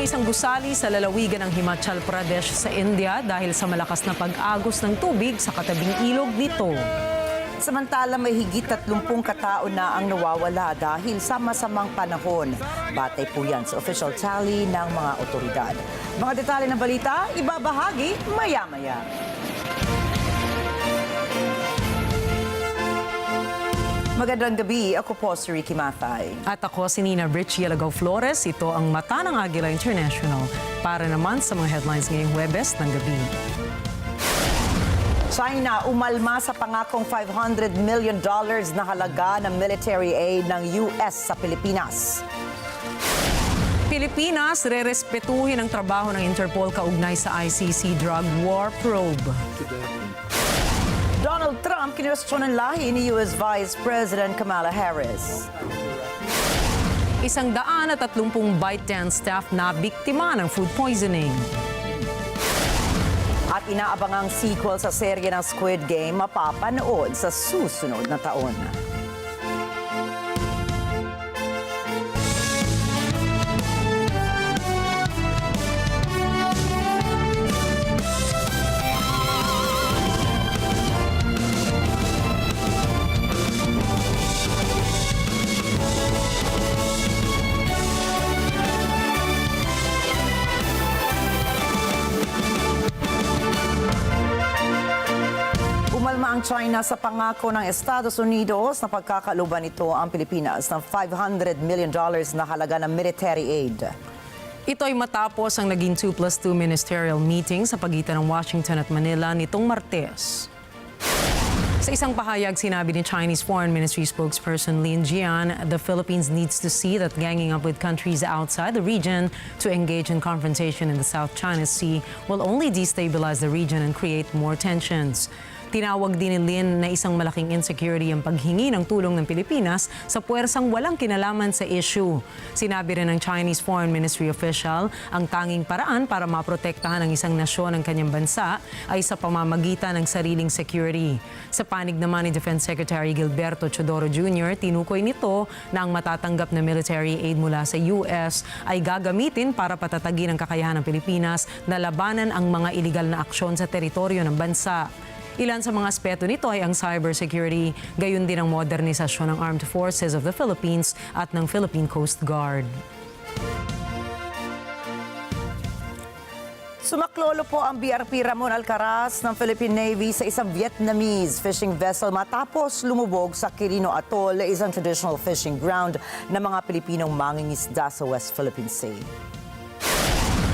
ng isang gusali sa lalawigan ng Himachal Pradesh sa India dahil sa malakas na pag-agos ng tubig sa katabing ilog nito. Samantala, may higit 30 katao na ang nawawala dahil sa masamang panahon. Batay po yan sa official tally ng mga otoridad. Mga detalye ng balita, ibabahagi maya-maya. Magandang gabi, ako po si Ricky Mathay. At ako si Nina Richie Alagaw Flores. Ito ang Mata ng Agila International para naman sa mga headlines ngayong Huwebes ng gabi. China umalma sa pangakong $500 million na halaga ng military aid ng US sa Pilipinas. Pilipinas, rerespetuhin ang trabaho ng Interpol kaugnay sa ICC drug war probe. Donald Trump kinwestiyon ng lahi ni US Vice President Kamala Harris. 130 ByteDance staff na biktima ng food poisoning. At inaabangang sequel sa serye ng Squid Game mapapanood sa susunod na taon. Umalma ang China sa pangako ng Estados Unidos na pagkakaluban nito ang Pilipinas ng $500 million na halaga ng military aid. Ito ay matapos ang naging 2+2 ministerial meeting sa pagitan ng Washington at Manila nitong Martes. Sa isang pahayag, sinabi ni Chinese Foreign Ministry spokesperson Lin Jian, the Philippines needs to see that ganging up with countries outside the region to engage in confrontation in the South China Sea will only destabilize the region and create more tensions. Tinawag din ni Lin na isang malaking insecurity ang paghingi ng tulong ng Pilipinas sa puwersang walang kinalaman sa issue. Sinabi rin ng Chinese Foreign Ministry official, ang tanging paraan para maprotektahan ang isang nasyon ng kanyang bansa ay sa pamamagitan ng sariling security. Sa panig naman ni Defense Secretary Gilberto Chodoro Jr., tinukoy nito na ang matatanggap na military aid mula sa US ay gagamitin para patatagin ang kakayahan ng Pilipinas na labanan ang mga iligal na aksyon sa teritoryo ng bansa. Ilan sa mga aspeto nito ay ang cybersecurity, gayon din ang modernisasyon ng Armed Forces of the Philippines at ng Philippine Coast Guard. Sumaklolo po ang BRP Ramon Alcaraz ng Philippine Navy sa isang Vietnamese fishing vessel matapos lumubog sa Quirino Atoll, isang traditional fishing ground ng mga Pilipinong mangingisda sa West Philippine Sea.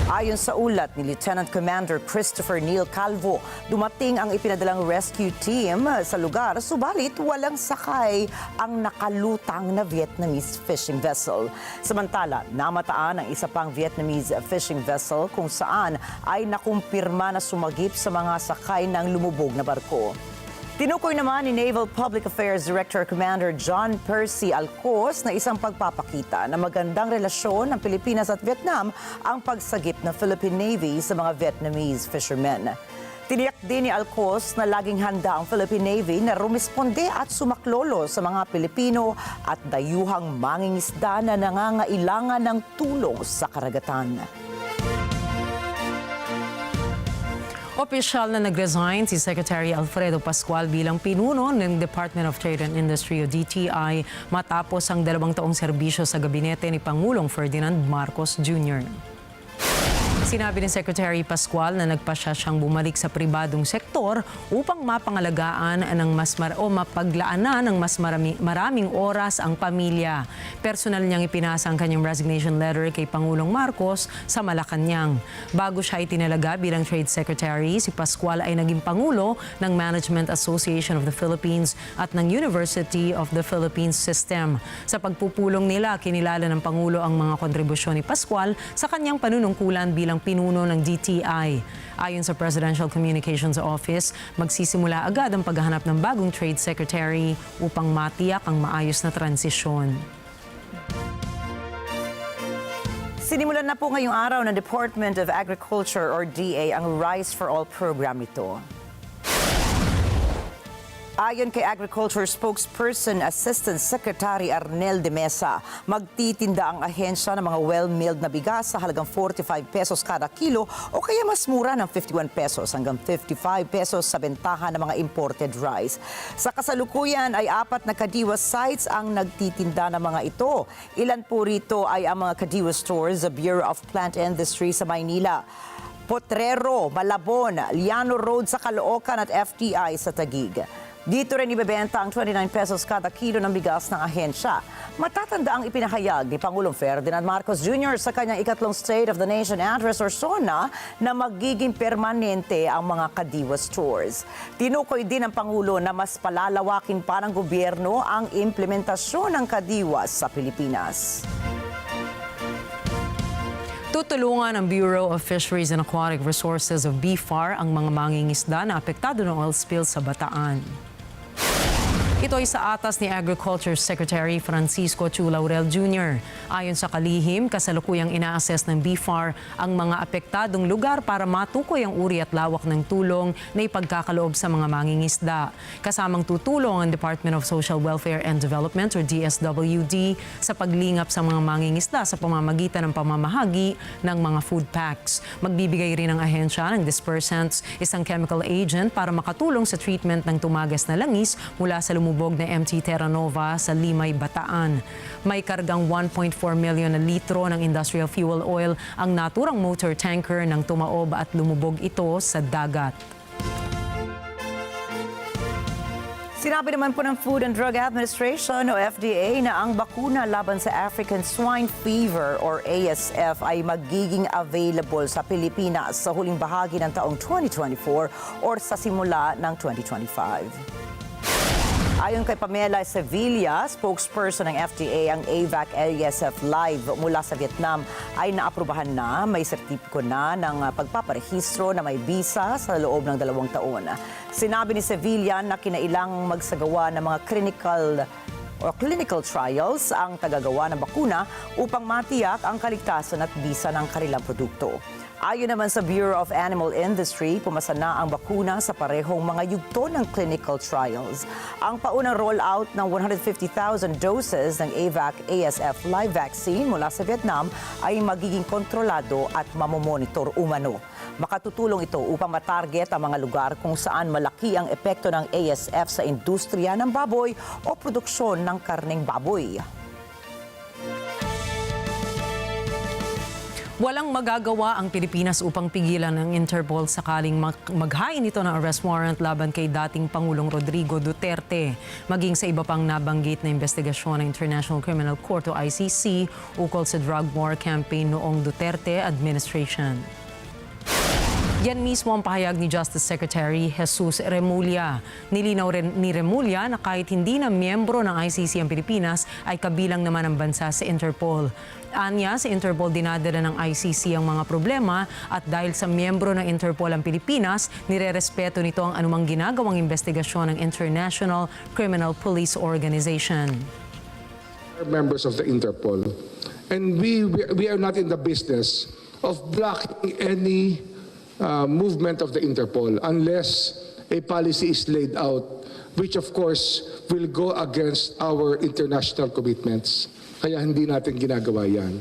Ayon sa ulat ni Lieutenant Commander Christopher Neil Calvo, dumating ang ipinadalang rescue team sa lugar, subalit walang sakay ang nakalutang na Vietnamese fishing vessel. Samantala, namataan ang isa pang Vietnamese fishing vessel kung saan ay nakumpirma na sumagip sa mga sakay ng lumubog na barko. Tinukoy naman ni Naval Public Affairs Director Commander John Percy Alcos na isang pagpapakita na magandang relasyon ng Pilipinas at Vietnam ang pagsagip ng Philippine Navy sa mga Vietnamese fishermen. Tiniyak din ni Alcos na laging handa ang Philippine Navy na rumisponde at sumaklolo sa mga Pilipino at dayuhang mangingisda na nangangailangan ng tulong sa karagatan. Opisyal na nag-resign si Secretary Alfredo Pascual bilang pinuno ng Department of Trade and Industry o DTI matapos ang 2 taong serbisyo sa gabinete ni Pangulong Ferdinand Marcos Jr. Sinabi ni Secretary Pascual na nagpasya siyang bumalik sa pribadong sektor upang mapangalagaan ng mapaglaanan ng mas maraming oras ang pamilya. Personal niyang ipinasa ang kanyang resignation letter kay Pangulong Marcos sa Malacanang. Bago siya itinalaga bilang Trade Secretary, si Pascual ay naging Pangulo ng Management Association of the Philippines at ng University of the Philippines System. Sa pagpupulong nila, kinilala ng Pangulo ang mga kontribusyon ni Pascual sa kanyang panunungkulan bilang pinuno ng DTI. Ayon sa Presidential Communications Office, magsisimula agad ang paghahanap ng bagong Trade Secretary upang matiyak ang maayos na transisyon. Sinimulan na po ngayong araw ng Department of Agriculture or DA ang Rice for All program nito. Ayon kay Agriculture Spokesperson Assistant Secretary Arnel de Mesa, magtitinda ang ahensya ng mga well-milled na bigas sa halagang 45 pesos kada kilo o kaya mas mura ng 51 pesos hanggang 55 pesos sa bentahan ng mga imported rice. Sa kasalukuyan ay 4 na Kadiwa sites ang nagtitinda ng mga ito. Ilan po rito ay ang mga Kadiwa stores sa Bureau of Plant Industry sa Maynila, Potrero, Malabon, Liano Road sa Caloocan at FTI sa Taguig. Dito rin ibebenta ang 29 pesos kada kilo ng bigas ng ahensya. Matatanda ang ipinahayag ni Pangulong Ferdinand Marcos Jr. sa kanyang ikatlong State of the Nation Address or SONA na magiging permanente ang mga Kadiwa stores. Tinukoy din ng Pangulo na mas palalawakin pa ng gobyerno ang implementasyon ng Kadiwa sa Pilipinas. Tutulungan ang Bureau of Fisheries and Aquatic Resources of BFAR ang mga mangingisda na apektado ng oil spill sa Bataan. Ito ay sa atas ni Agriculture Secretary Francisco Chu Laurel Jr. Ayon sa kalihim, kasalukuyang ina-assess ng BFAR ang mga apektadong lugar para matukoy ang uri at lawak ng tulong na ipagkakaloob sa mga mangingisda. Kasamang tutulong ang Department of Social Welfare and Development or DSWD sa paglingap sa mga mangingisda sa pamamagitan ng pamamahagi ng mga food packs. Magbibigay rin ang ahensya ng dispersants, isang chemical agent para makatulong sa treatment ng tumagas na langis mula sa lumubog na MT Terra Nova sa Limay, Bataan. May kargang 1.4 million na litro ng industrial fuel oil ang naturang motor tanker nang tumaob at lumubog ito sa dagat. Sinabi naman po ng Food and Drug Administration o FDA na ang bakuna laban sa African Swine Fever or ASF ay magiging available sa Pilipinas sa huling bahagi ng taong 2024 or sa simula ng 2025. Ayon kay Pamela Sevilla, spokesperson ng FDA, ang AVAC-ASF Live mula sa Vietnam ay naaprubahan na, may sertipiko na ng pagpaparehistro na may bisa sa loob ng 2 taon. Sinabi ni Sevilla na kinailang magsagawa ng mga clinical trials ang tagagawa ng bakuna upang matiyak ang kaligtasan at bisa ng kanilang produkto. Ayon naman sa Bureau of Animal Industry, pumasa na ang bakuna sa parehong mga yugto ng clinical trials. Ang paunang rollout ng 150,000 doses ng AVAC-ASF live vaccine mula sa Vietnam ay magiging kontrolado at mamomonitor umano. Makatutulong ito upang matarget ang mga lugar kung saan malaki ang epekto ng ASF sa industriya ng baboy o produksyon ng karneng baboy. Walang magagawa ang Pilipinas upang pigilan ng Interpol sakaling maghain ito ng arrest warrant laban kay dating Pangulong Rodrigo Duterte, maging sa iba pang nabanggit na investigasyon ng International Criminal Court o ICC ukol sa drug war campaign noong Duterte administration. Yan mismo ang pahayag ni Justice Secretary Jesus Remulla. Nilinaw rin ni Remulla na kahit hindi na miyembro ng ICC ang Pilipinas ay kabilang naman ang bansa sa Interpol. Anya, sa Interpol dinadala ng ICC ang mga problema at dahil sa miyembro ng Interpol ang Pilipinas, nirerespeto nito ang anumang ginagawang investigasyon ng International Criminal Police Organization. We're members of the Interpol and we are not in the business of blocking any movement of the Interpol unless a policy is laid out, which of course will go against our international commitments. Kaya hindi natin ginagawa yan.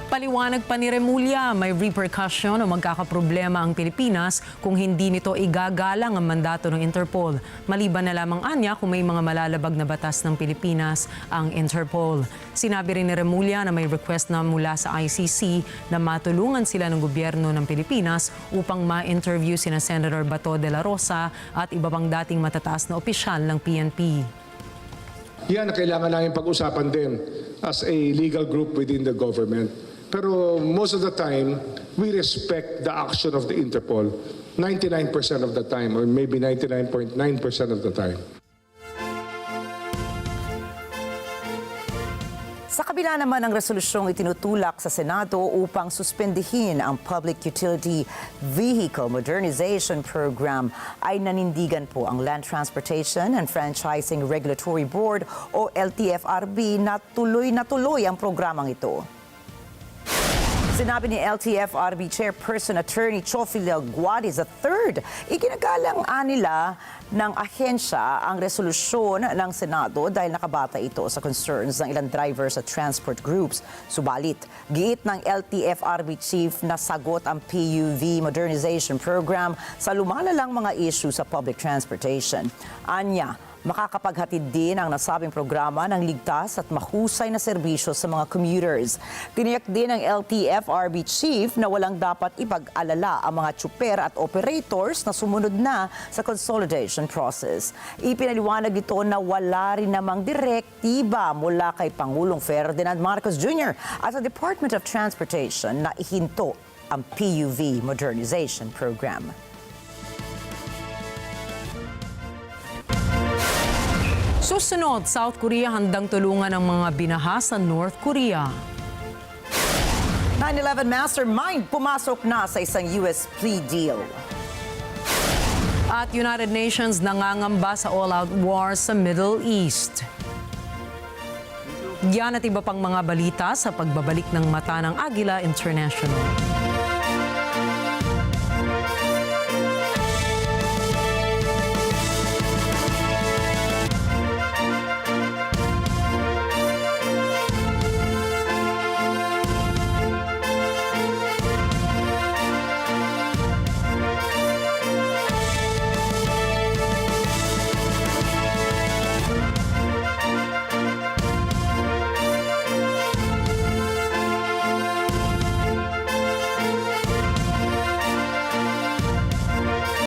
Paliwanag pa ni Remulla, may repercussion o magkakaproblema ang Pilipinas kung hindi nito igagalang ang mandato ng Interpol. Maliban na lamang anya kung may mga malalabag na batas ng Pilipinas ang Interpol. Sinabi rin ni Remulla na may request na mula sa ICC na matulungan sila ng gobyerno ng Pilipinas upang ma-interview sina Senator Bato de la Rosa at iba pang dating matataas na opisyal ng PNP. Yan ang kailangan namin pag-usapan din as a legal group within the government. Pero most of the time, we respect the action of the Interpol 99% of the time or maybe 99.9% of the time. Sa kabila naman ng resolusyong itinutulak sa Senado upang suspendihin ang Public Utility Vehicle Modernization Program ay nanindigan po ang Land Transportation and Franchising Regulatory Board o LTFRB na tuloy ang programang ito. Sinabi ni LTFRB Chairperson Attorney Chofilel Guadis III, iginagalang nila ng ahensya ang resolusyon ng Senado dahil nakabata ito sa concerns ng ilang drivers at transport groups. Subalit, giit ng LTFRB Chief na sagot ang PUV modernization program sa lumalalang mga issue sa public transportation. Anya, makakapaghatid din ang nasabing programa ng ligtas at mahusay na serbisyo sa mga commuters. Tiniyak din ng LTFRB Chief na walang dapat ipag-alala ang mga tsuper at operators na sumunod na sa consolidation process. Ipinaliwanag ito na wala rin namang direktiba mula kay Pangulong Ferdinand Marcos Jr. at sa Department of Transportation na ihinto ang PUV modernization program. Susunod, South Korea handang tulungan ang mga binaha sa North Korea. 9/11 mastermind pumasok na sa isang US plea deal. At United Nations nangangamba sa all-out war sa Middle East. Yan at iba pang mga balita sa pagbabalik ng mata ng Agila International.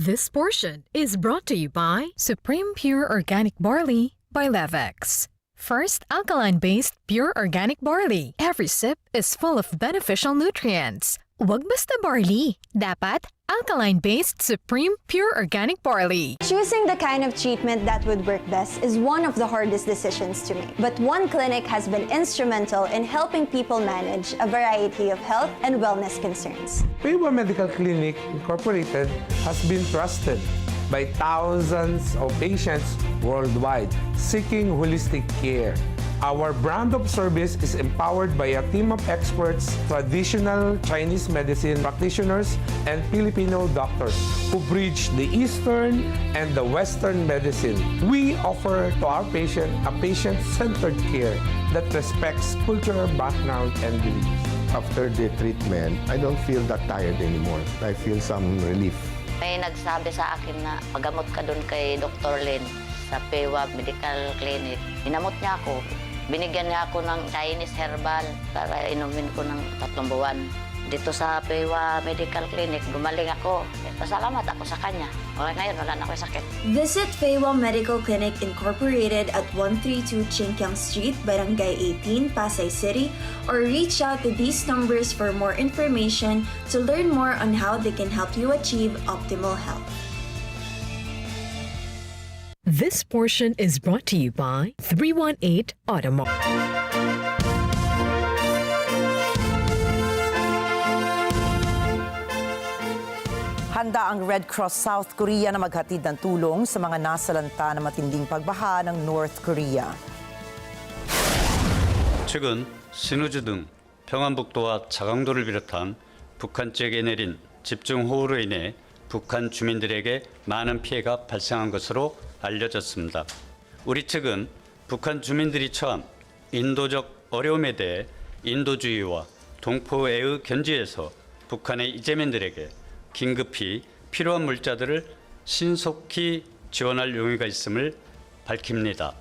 This portion is brought to you by Supreme Pure Organic Barley by Levex. First, alkaline-based pure organic barley. Every sip is full of beneficial nutrients. Wag basta barley. Dapat alkaline-based Supreme Pure Organic Barley. Choosing the kind of treatment that would work best is one of the hardest decisions to make. But one clinic has been instrumental in helping people manage a variety of health and wellness concerns. Peiwa Medical Clinic Incorporated has been trusted by thousands of patients worldwide seeking holistic care. Our brand of service is empowered by a team of experts, traditional Chinese medicine practitioners, and Filipino doctors who bridge the Eastern and the Western medicine. We offer to our patient a patient-centered care that respects cultural background and beliefs. After the treatment, I don't feel that tired anymore. I feel some relief. May nagsabi sa akin na pagamot ka doon kay Dr. Lin sa Peiwa Medical Clinic. Inamot niya ako. Binigyan niya ako ng Chinese herbal para inumin ko ng 3 buwan. Dito sa Peiwa Medical Clinic, gumaling ako. Pasalamat ako sa kanya. Ngayon, wala na ako sakit. Visit Peiwa Medical Clinic Incorporated at 132 Chinkiang Street, Barangay 18, Pasay City, or reach out to these numbers for more information to learn more on how they can help you achieve optimal health. This portion is brought to you by 318 Automo. Handa ang Red Cross South Korea na maghatid ng tulong sa mga nasalanta ng matinding pagbaha ng North Korea. 최근 신우주 등 평안북도와 자강도를 비롯한 북한 지역에 내린 집중호우로 인해 북한 주민들에게 많은 피해가 발생한 것으로 알려졌습니다. 우리 측은 북한 주민들이 처한 인도적 어려움에 대해 인도주의와 동포애의 견지에서 북한의 이재민들에게 긴급히 필요한 물자들을 신속히 지원할 용의가 있음을 밝힙니다.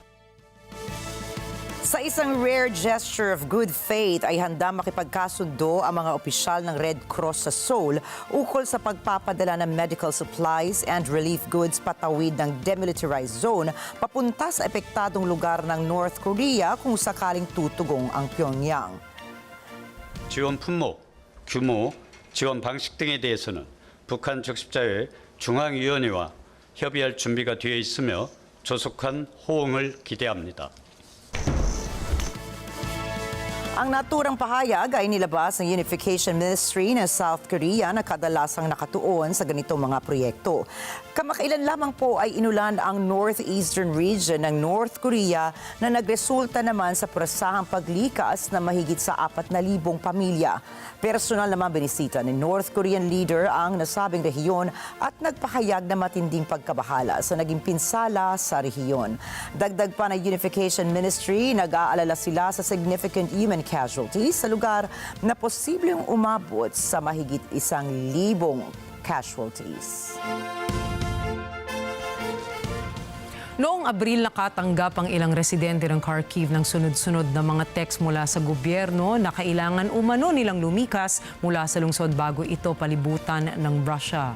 Sa isang rare gesture of good faith ay handa makipagkasundo ang mga opisyal ng Red Cross sa Seoul ukol sa pagpapadala ng medical supplies and relief goods patawid ng demilitarized zone papunta sa epektadong lugar ng North Korea kung sakaling tutugong ang Pyongyang. 지원 품목, 규모, 지원 방식 등에 대해서는 북한 적십자회 중앙위원회와 협의할 준비가 되어 있으며 조속한 호응을 기대합니다. Ang naturang pahayag ay nilabas ng Unification Ministry ng South Korea na kadalasang nakatuon sa ganitong mga proyekto. Kamakailan lamang po ay inulan ang northeastern region ng North Korea na nagresulta naman sa prasahang paglikas na mahigit sa 4,000 pamilya. Personal naman binisita ni North Korean leader ang nasabing rehiyon at nagpahayag na matinding pagkabahala sa naging pinsala sa rehiyon. Dagdag pa ng Unification Ministry, nag-aalala sila sa significant human casualties sa lugar na posibleng umabot sa mahigit 1,000 casualties. Noong Abril, nakatanggap ang ilang residente ng Kharkiv ng sunod-sunod na mga text mula sa gobyerno na kailangan umano nilang lumikas mula sa lungsod bago ito palibutan ng Russia.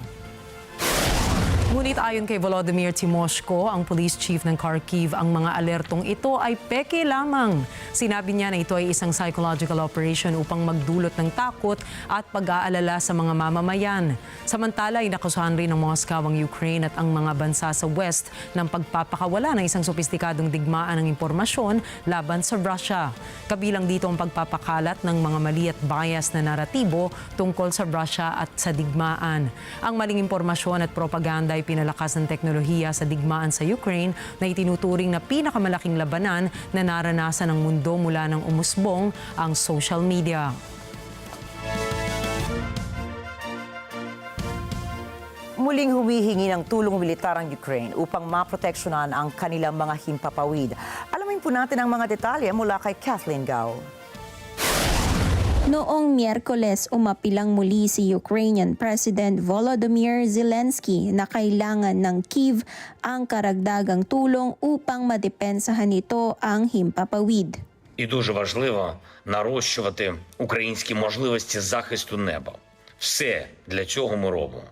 Ngunit ayon kay Volodymyr Timoshko, ang police chief ng Kharkiv, ang mga alertong ito ay peke lamang. Sinabi niya na ito ay isang psychological operation upang magdulot ng takot at pag-aalala sa mga mamamayan. Samantala, inakusahan rin ng Moscow ang Ukraine at ang mga bansa sa West ng pagpapakawala ng isang sopistikadong digmaan ng impormasyon laban sa Russia. Kabilang dito ang pagpapakalat ng mga mali at bias na naratibo tungkol sa Russia at sa digmaan. Ang maling impormasyon at propaganda ay pinalakas ng teknolohiya sa digmaan sa Ukraine na itinuturing na pinakamalaking labanan na naranasan ng mundo mula nang umusbong ang social media. Muling humihingi ng tulong militar ang Ukraine upang maproteksyonan ang kanilang mga himpapawid. Alamin po natin ang mga detalye mula kay Kathleen Gao. Noong Miyerkules, umapilang muli si Ukrainian President Volodymyr Zelensky na kailangan ng Kyiv ang karagdagang tulong upang madepensahan nito ang himpapawid. І дуже важливо нарощувати українські можливості захисту неба. Все для цього ми робимо.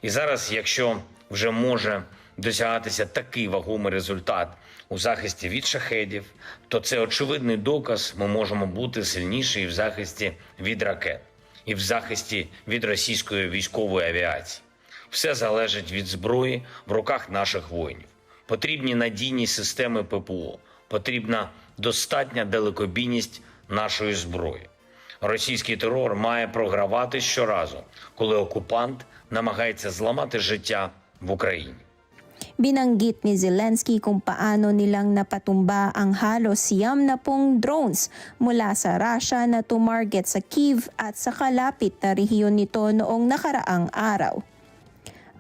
І зараз, якщо вже може досягатися такий вагомий результат у захисті від шахедів, то це очевидний доказ, ми можемо бути сильніші і в захисті від ракет, і в захисті від російської військової авіації. Все залежить від зброї в руках наших воїнів. Потрібні надійні системи ППО, потрібна достатня далекобійність нашої зброї. Російський терор має програвати щоразу, коли окупант намагається зламати життя в Україні. Binanggit ni Zelensky kung paano nilang napatumba ang halos 90 drones mula sa Russia na tumarget sa Kyiv at sa kalapit na rehiyon nito noong nakaraang araw.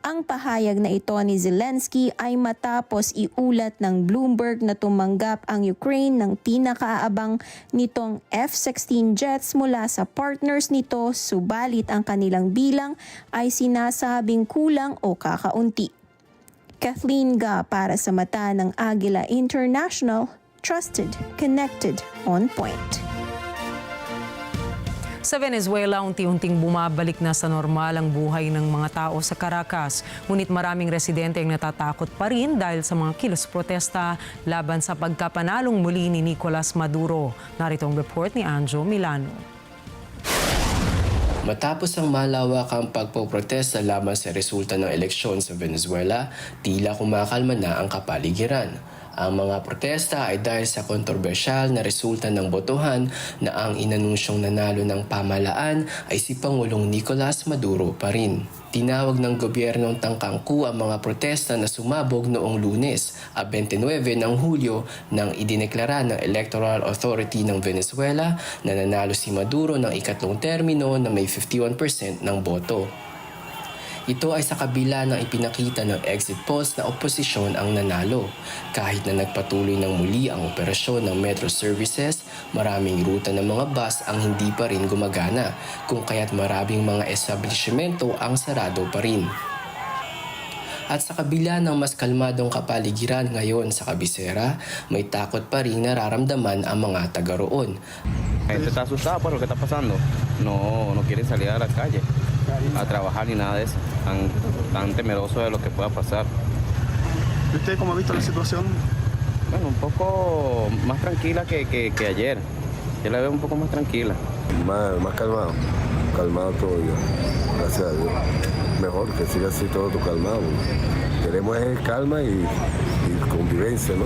Ang pahayag na ito ni Zelensky ay matapos iulat ng Bloomberg na tumanggap ang Ukraine ng pinakaabang nitong F-16 jets mula sa partners nito, subalit ang kanilang bilang ay sinasabing kulang o kakaunti. Kathleen Ga para sa mata ng Agila International, trusted, connected, on point. Sa Venezuela, unti-unting bumabalik na sa normal ang buhay ng mga tao sa Caracas. Ngunit maraming residente ang natatakot pa rin dahil sa mga kilos protesta laban sa pagkapanalong muli ni Nicolas Maduro. Narito ang report ni Anjo Milano. Matapos ang malawakang pagpoprotesta laban sa resulta ng eleksyon sa Venezuela, tila kumakalma na ang kapaligiran. Ang mga protesta ay dahil sa kontrobersyal na resulta ng botohan na ang inanunsyong nanalo ng pamahalaan ay si Pangulong Nicolas Maduro pa rin. Tinawag ng gobyernong tangkangku ang mga protesta na sumabog noong Lunes, 29 ng Hulyo, nang idineklara ng Electoral Authority ng Venezuela na nanalo si Maduro ng ikatlong termino na may 51% ng boto. Ito ay sa kabila ng ipinakita ng exit polls na oposisyon ang nanalo. Kahit na nagpatuloy ng muli ang operasyon ng metro services, maraming ruta ng mga bus ang hindi pa rin gumagana, kung kaya't maraming mga establishmento ang sarado pa rin. At sa kabila ng mas kalmadong kapaligiran ngayon sa kabisera, may takot pa rin nararamdaman ang mga taga roon. Gente está asustada por lo que está pasando. No quieren salir a la calle a trabajar ni nada de eso. Tan temeroso de lo que pueda pasar. ¿Usted cómo ha visto la situación? Bueno, un poco más tranquila que ayer. Yo la veo un poco más tranquila. Más calmado todo ya. Gracias a Dios. Mejor que siga así todo calmado. Queremos calma y convivencia, ¿no?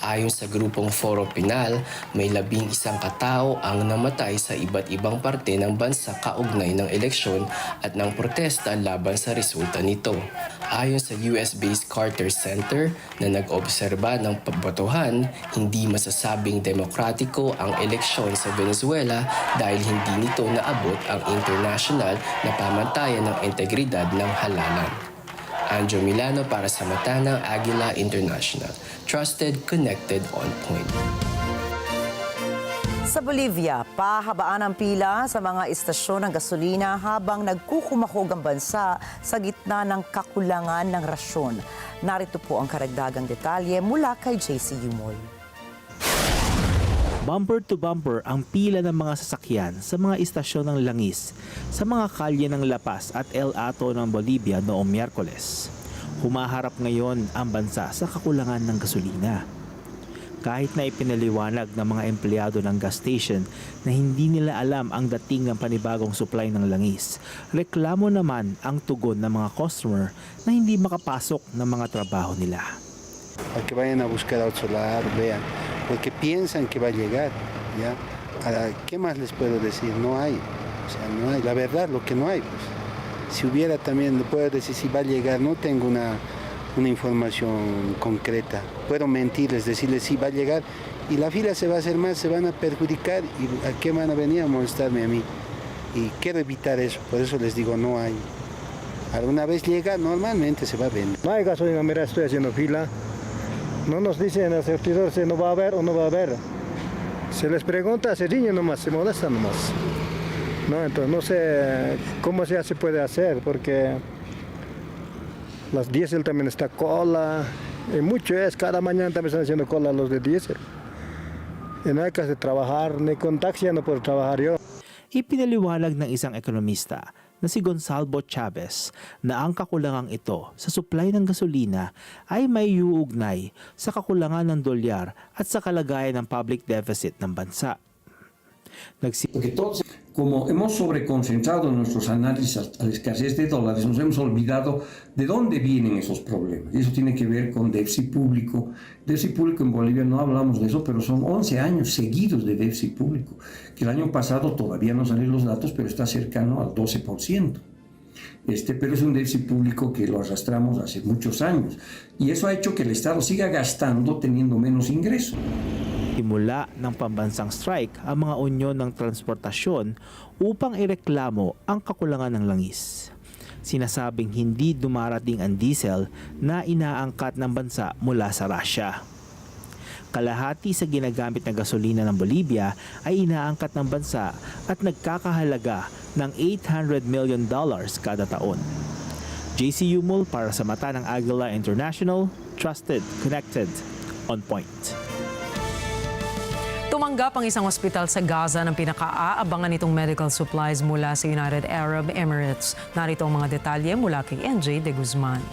Ayon sa grupong Foro Pinal, may 11 katao ang namatay sa iba't ibang parte ng bansa kaugnay ng eleksyon at ng protesta laban sa resulta nito. Ayon sa US-based Carter Center na nag-obserba ng pagbotohan, hindi masasabing demokratiko ang eleksyon sa Venezuela dahil hindi nito naabot ang international na pamantayan ng integridad ng halalan. Anjo Milano para sa mata ng Agila International. Trusted, connected, on point. Sa Bolivia, pahabaan ang pila sa mga istasyon ng gasolina habang nagkukumahog ang bansa sa gitna ng kakulangan ng rasyon. Narito po ang karagdagang detalye mula kay JC Yumol. Bumper to bumper ang pila ng mga sasakyan sa mga istasyon ng langis sa mga kalye ng La Paz at El Hato ng Bolivia noong Miyerkules. Humaharap ngayon ang bansa sa kakulangan ng gasolina. Kahit na ipinaliwanag ng mga empleyado ng gas station na hindi nila alam ang dating ng panibagong supply ng langis, reklamo naman ang tugon ng mga customer na hindi makapasok ng mga trabaho nila. Para que vayan a buscar a otro lado, vean, porque piensan que va a llegar, ¿ya? ¿Qué más les puedo decir? No hay, o sea, no hay, la verdad, lo que no hay, pues. Si hubiera también, le puedo decir si va a llegar, no tengo una información concreta. Puedo mentirles, decirles si va a llegar y la fila se va a hacer más, se van a perjudicar y ¿a qué van a venir a molestarme a mí? Y quiero evitar eso, por eso les digo no hay. Alguna vez llega, normalmente se va a vender. No hay gasolina, mira, estoy haciendo fila. No nos dicen el surtidor si no va a haber o no va a haber. Se les pregunta, se riñen nomás, se molestan nomás. No, entonces no sé cómo se puede hacer porque las diésel también está cola, y mucho es, cada mañana también están haciendo cola los de diésel. Y no hay que trabajar, ni con taxi no puedo trabajar yo. Ipinaliwanag ng isang ekonomista na si Gonzalo Chavez na ang kakulangang ito sa supply ng gasolina ay may iuugnay sa kakulangan ng dolyar at sa kalagayan ng public deficit ng bansa. Porque todos, como hemos sobreconcentrado nuestros análisis a la escasez de dólares, nos hemos olvidado de dónde vienen esos problemas. Y eso tiene que ver con déficit público. Déficit público en Bolivia no hablamos de eso, pero son 11 años seguidos de déficit público. Que el año pasado todavía no salieron los datos, pero está cercano al 12%. Pero es un déficit público que lo arrastramos hace muchos años. Y eso ha hecho que el Estado siga gastando teniendo menos ingresos. Simula ng pambansang strike ang mga unyon ng transportasyon upang ireklamo ang kakulangan ng langis. Sinasabing hindi dumarating ang diesel na inaangkat ng bansa mula sa Russia. Kalahati sa ginagamit na gasolina ng Bolivia ay inaangkat ng bansa at nagkakahalaga ng $800 million kada taon. JC Yumol para sa mata ng Agila International, trusted, connected, on point. Tumanggap ang isang ospital sa Gaza ng pinaka-aabangan nitong medical supplies mula sa United Arab Emirates. Narito ang mga detalye mula kay NJ De Guzman.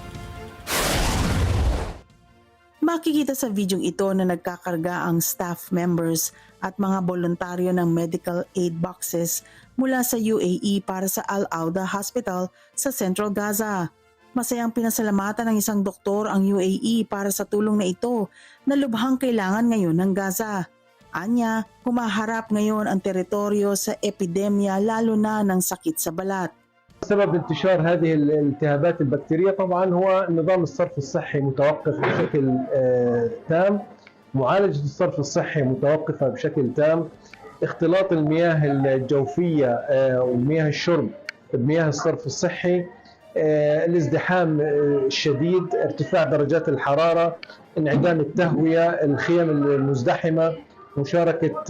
Makikita sa videong ito na nagkakarga ang staff members at mga voluntaryo ng medical aid boxes mula sa UAE para sa Al-Auda Hospital sa Central Gaza. Masayang pinasalamatan ng isang doktor ang UAE para sa tulong na ito na lubhang kailangan ngayon ng Gaza. Anya, humaharap ngayon ang teritoryo sa epidemya lalo na ng sakit sa balat. سبب انتشار هذه الالتهابات البكتيرية طبعا هو نظام الصرف الصحي متوقف بشكل تام، معالجة الصرف الصحي متوقفة بشكل تام، اختلاط المياه الجوفية ومياه الشرب بمياه الصرف الصحي، الازدحام الشديد، ارتفاع درجات الحرارة، انعدام التهوية، الخيم المزدحمة، مشاركة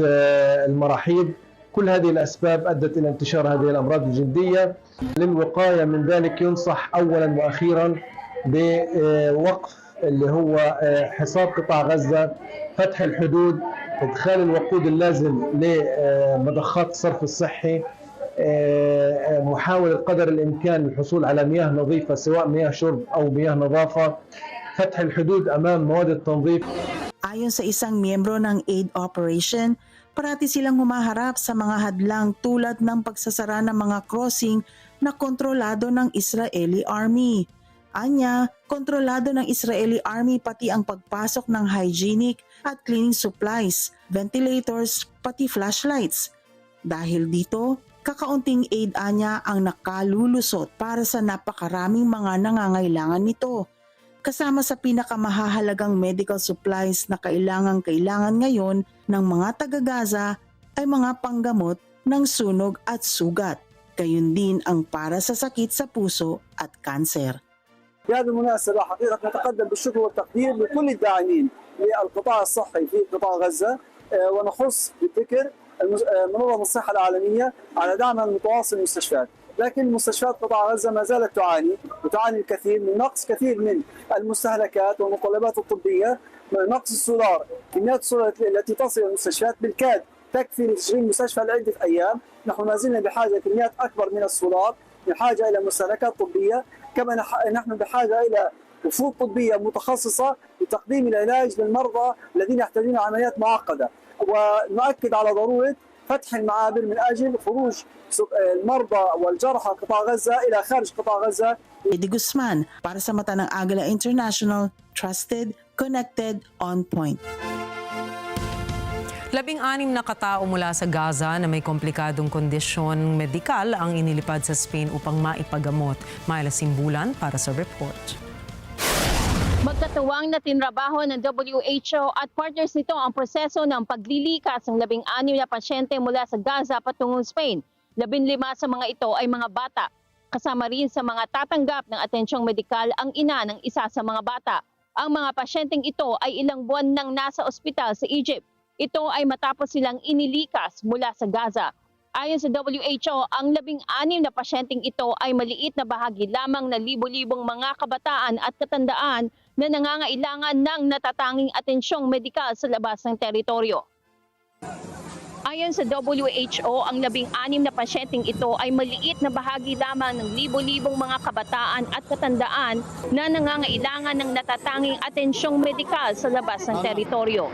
المراحيض، كل هذه الأسباب أدت إلى انتشار هذه الأمراض الجلدية. للوقاية من ذلك ينصح أولا وأخيرا بوقف اللي هو حصار قطاع غزة، فتح الحدود، إدخال الوقود اللازم لمضخات الصرف الصحي، محاولة قدر الإمكان الحصول على مياه نظيفة سواء مياه شرب أو مياه نظافة، فتح الحدود أمام مواد التنظيف. Ayon sa isang miyembro ng aid operation, parati silang humaharap sa mga hadlang tulad ng pagsasara ng mga crossing na kontrolado ng Israeli Army. Anya, kontrolado ng Israeli Army pati ang pagpasok ng hygienic at cleaning supplies, ventilators, pati flashlights. Dahil dito, kakaunting aid anya ang nakalulusot para sa napakaraming mga nangangailangan nito. Kasama sa pinakamahahalagang medical supplies na kailangan ngayon ng mga taga-Gaza ay mga panggamot ng sunog at sugat. Gayon din ang para sa sakit sa puso at kanser. في هذه المناسبة حقيقة نتقدم بالشكر والتقدير لكل الداعمين للقطاع الصحي في قطاع غزة ونخص بالذكر منظمة الصحة العالمية على دعمها المتواصل للمستشفيات، لكن مستشفيات قطاع غزة ما زالت تعاني الكثير من نقص كثير من المستهلكات والمتطلبات الطبية، نقص السولار، كميات السولار التي تصل إلى المستشفيات بالكاد تكفي لتشغيل مستشفى لعدة أيام. نحن ما زلنا بحاجة كميات أكبر من السولار، بحاجة إلى مستهلكات طبية، كما نحن بحاجة إلى وفود طبية متخصصة لتقديم العلاج للمرضى الذين يحتاجون عمليات معقدة، ونؤكد على ضرورة فتح المعابر من أجل خروج المرضى والجرحى قطاع غزة إلى خارج قطاع غزة. Eddie Guzman para sa mata ng Agila International, trusted, connected, on point. 16 na katao mula sa Gaza na may komplikadong kondisyon medikal ang inilipad sa Spain upang maipagamot. Myla Simbulan para sa report. Magkatuwang na tinrabaho ng WHO at partners nito ang proseso ng paglilikas ng 16 na pasyente mula sa Gaza patungong Spain. 15 sa mga ito ay mga bata. Kasama rin sa mga tatanggap ng atensyong medikal ang ina ng isa sa mga bata. Ang mga pasyenteng ito ay ilang buwan nang nasa ospital sa Egypt. Ito ay matapos silang inilikas mula sa Gaza. Ayon sa WHO, ang 16 na pasyenteng ito ay maliit na bahagi lamang na libo-libong mga kabataan at katandaan na nangangailangan ng natatanging atensyong medikal sa labas ng teritoryo. Ayon sa WHO, ang 16 na pasyenteng ito ay maliit na bahagi lamang ng libo-libong mga kabataan at katandaan na nangangailangan ng natatanging atensyong medikal sa labas ng teritoryo.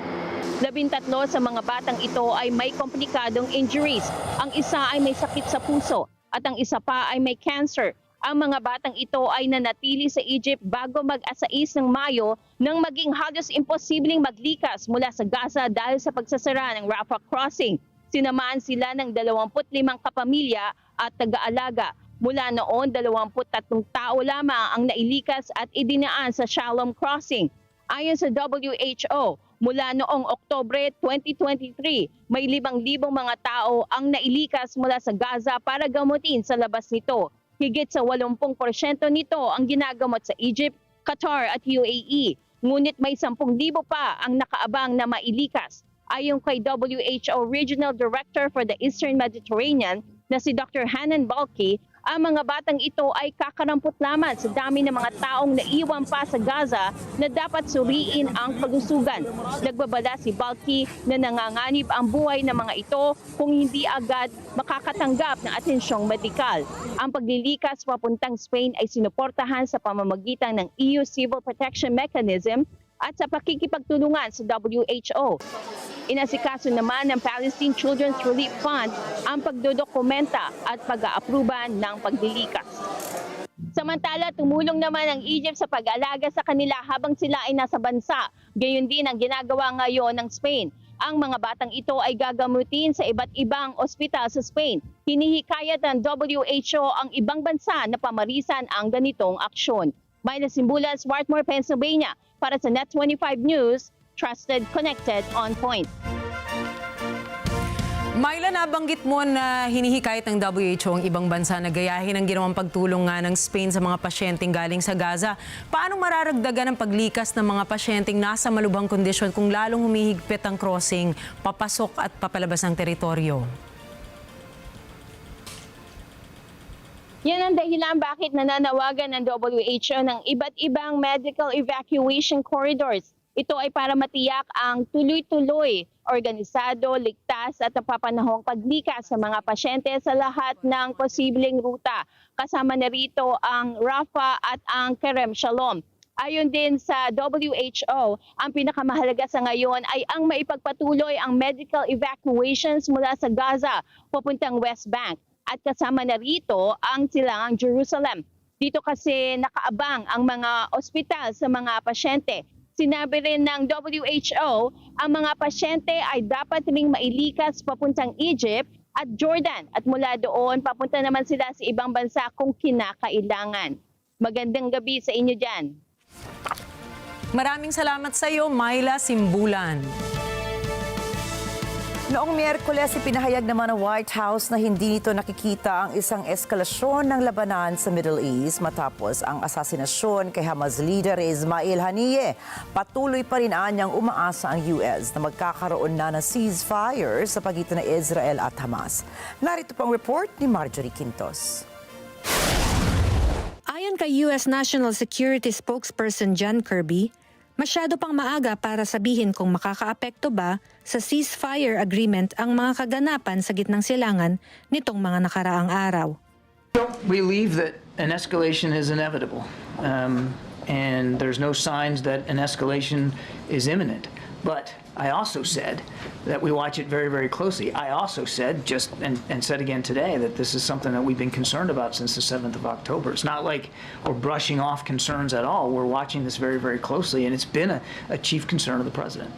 13 sa mga batang ito ay may komplikadong injuries. Ang isa ay may sakit sa puso at ang isa pa ay may cancer. Ang mga batang ito ay nanatili sa Egypt bago mag-6 ng Mayo nang maging halos imposibleng maglikas mula sa Gaza dahil sa pagsasara ng Rafah crossing. Sinamaan sila ng 25 kapamilya at taga-alaga. Mula noon, 23 tao lamang ang nailikas at idinaan sa Shalom crossing. Ayon sa WHO, mula noong Oktubre 2023, may 5,000 mga tao ang nailikas mula sa Gaza para gamutin sa labas nito. Higit sa 80% nito ang ginagamot sa Egypt, Qatar at UAE. Ngunit may 10,000 pa ang nakaabang na mailikas. Ayon kay WHO Regional Director for the Eastern Mediterranean na si Dr. Hanan Balki, ang mga batang ito ay kakarampot lamang sa dami ng mga taong naiwan pa sa Gaza na dapat suriin ang kalusugan. Nagbabala si Balki na nanganganib ang buhay ng mga ito kung hindi agad makakatanggap ng atensyong medikal. Ang paglilikas papuntang Spain ay sinuportahan sa pamamagitan ng EU Civil Protection Mechanism at sa pakikipagtulungan sa WHO. Inasikaso naman ng Palestine Children's Relief Fund ang pagdodokumenta at pag-aapruba ng paglilikas. Samantala, tumulong naman ang Egypt sa pag-aalaga sa kanila habang sila ay nasa bansa. Gayon din ang ginagawa ngayon ng Spain. Ang mga batang ito ay gagamutin sa iba't ibang ospital sa Spain. Hinihikayat ng WHO ang ibang bansa na pamarisan ang ganitong aksyon. Myla Simbulan, Swarthmore, Pennsylvania. Para sa Net25 News, trusted, connected, on point. Myla, nabanggit mo na hinihikayat ng WHO ang ibang bansa na gayahin ang ginawang pagtulong nga ng Spain sa mga pasyenteng galing sa Gaza. Paano mararagdagan ang paglikas ng mga pasyenteng nasa malubhang kondisyon kung lalong humihigpit ang crossing, papasok at papalabas ng teritoryo? Yan ang dahilan bakit nananawagan ng WHO ng iba't ibang medical evacuation corridors. Ito ay para matiyak ang tuloy-tuloy, organisado, ligtas at napapanahong paglikas sa mga pasyente sa lahat ng posibleng ruta. Kasama na rito ang Rafah at ang Kerem Shalom. Ayon din sa WHO, ang pinakamahalaga sa ngayon ay ang maipagpatuloy ang medical evacuations mula sa Gaza papuntang West Bank. At kasama na rito ang silangang Jerusalem. Dito kasi nakaabang ang mga ospital sa mga pasyente. Sinabi rin ng WHO, ang mga pasyente ay dapat ring mailikas papuntang Egypt at Jordan at mula doon papunta naman sila sa ibang bansa kung kinakailangan. Magandang gabi sa inyo dyan. Maraming salamat sa iyo, Myla Simbulan. Noong Miyerkules, ipinahayag naman ng White House na hindi nito nakikita ang isang eskalasyon ng labanan sa Middle East matapos ang asasinasyon kay Hamas leader Ismail Haniyeh. Patuloy pa rin anyang umaasa ang US na magkakaroon na ng ceasefire sa pagitan ng Israel at Hamas. Narito pang report ni Marjorie Quintos. Ayon kay US National Security Spokesperson John Kirby, masyado pang maaga para sabihin kung makakaapekto ba sa ceasefire agreement ang mga kaganapan sa gitnang silangan nitong mga nakaraang araw. We don't believe that an escalation is inevitable, and there's no signs that an escalation is imminent. But I also said that we watch it very, very closely. I also said and said again today that this is something that we've been concerned about since the 7th of October. It's not like we're brushing off concerns at all. We're watching this very, very closely, and it's been a chief concern of the President.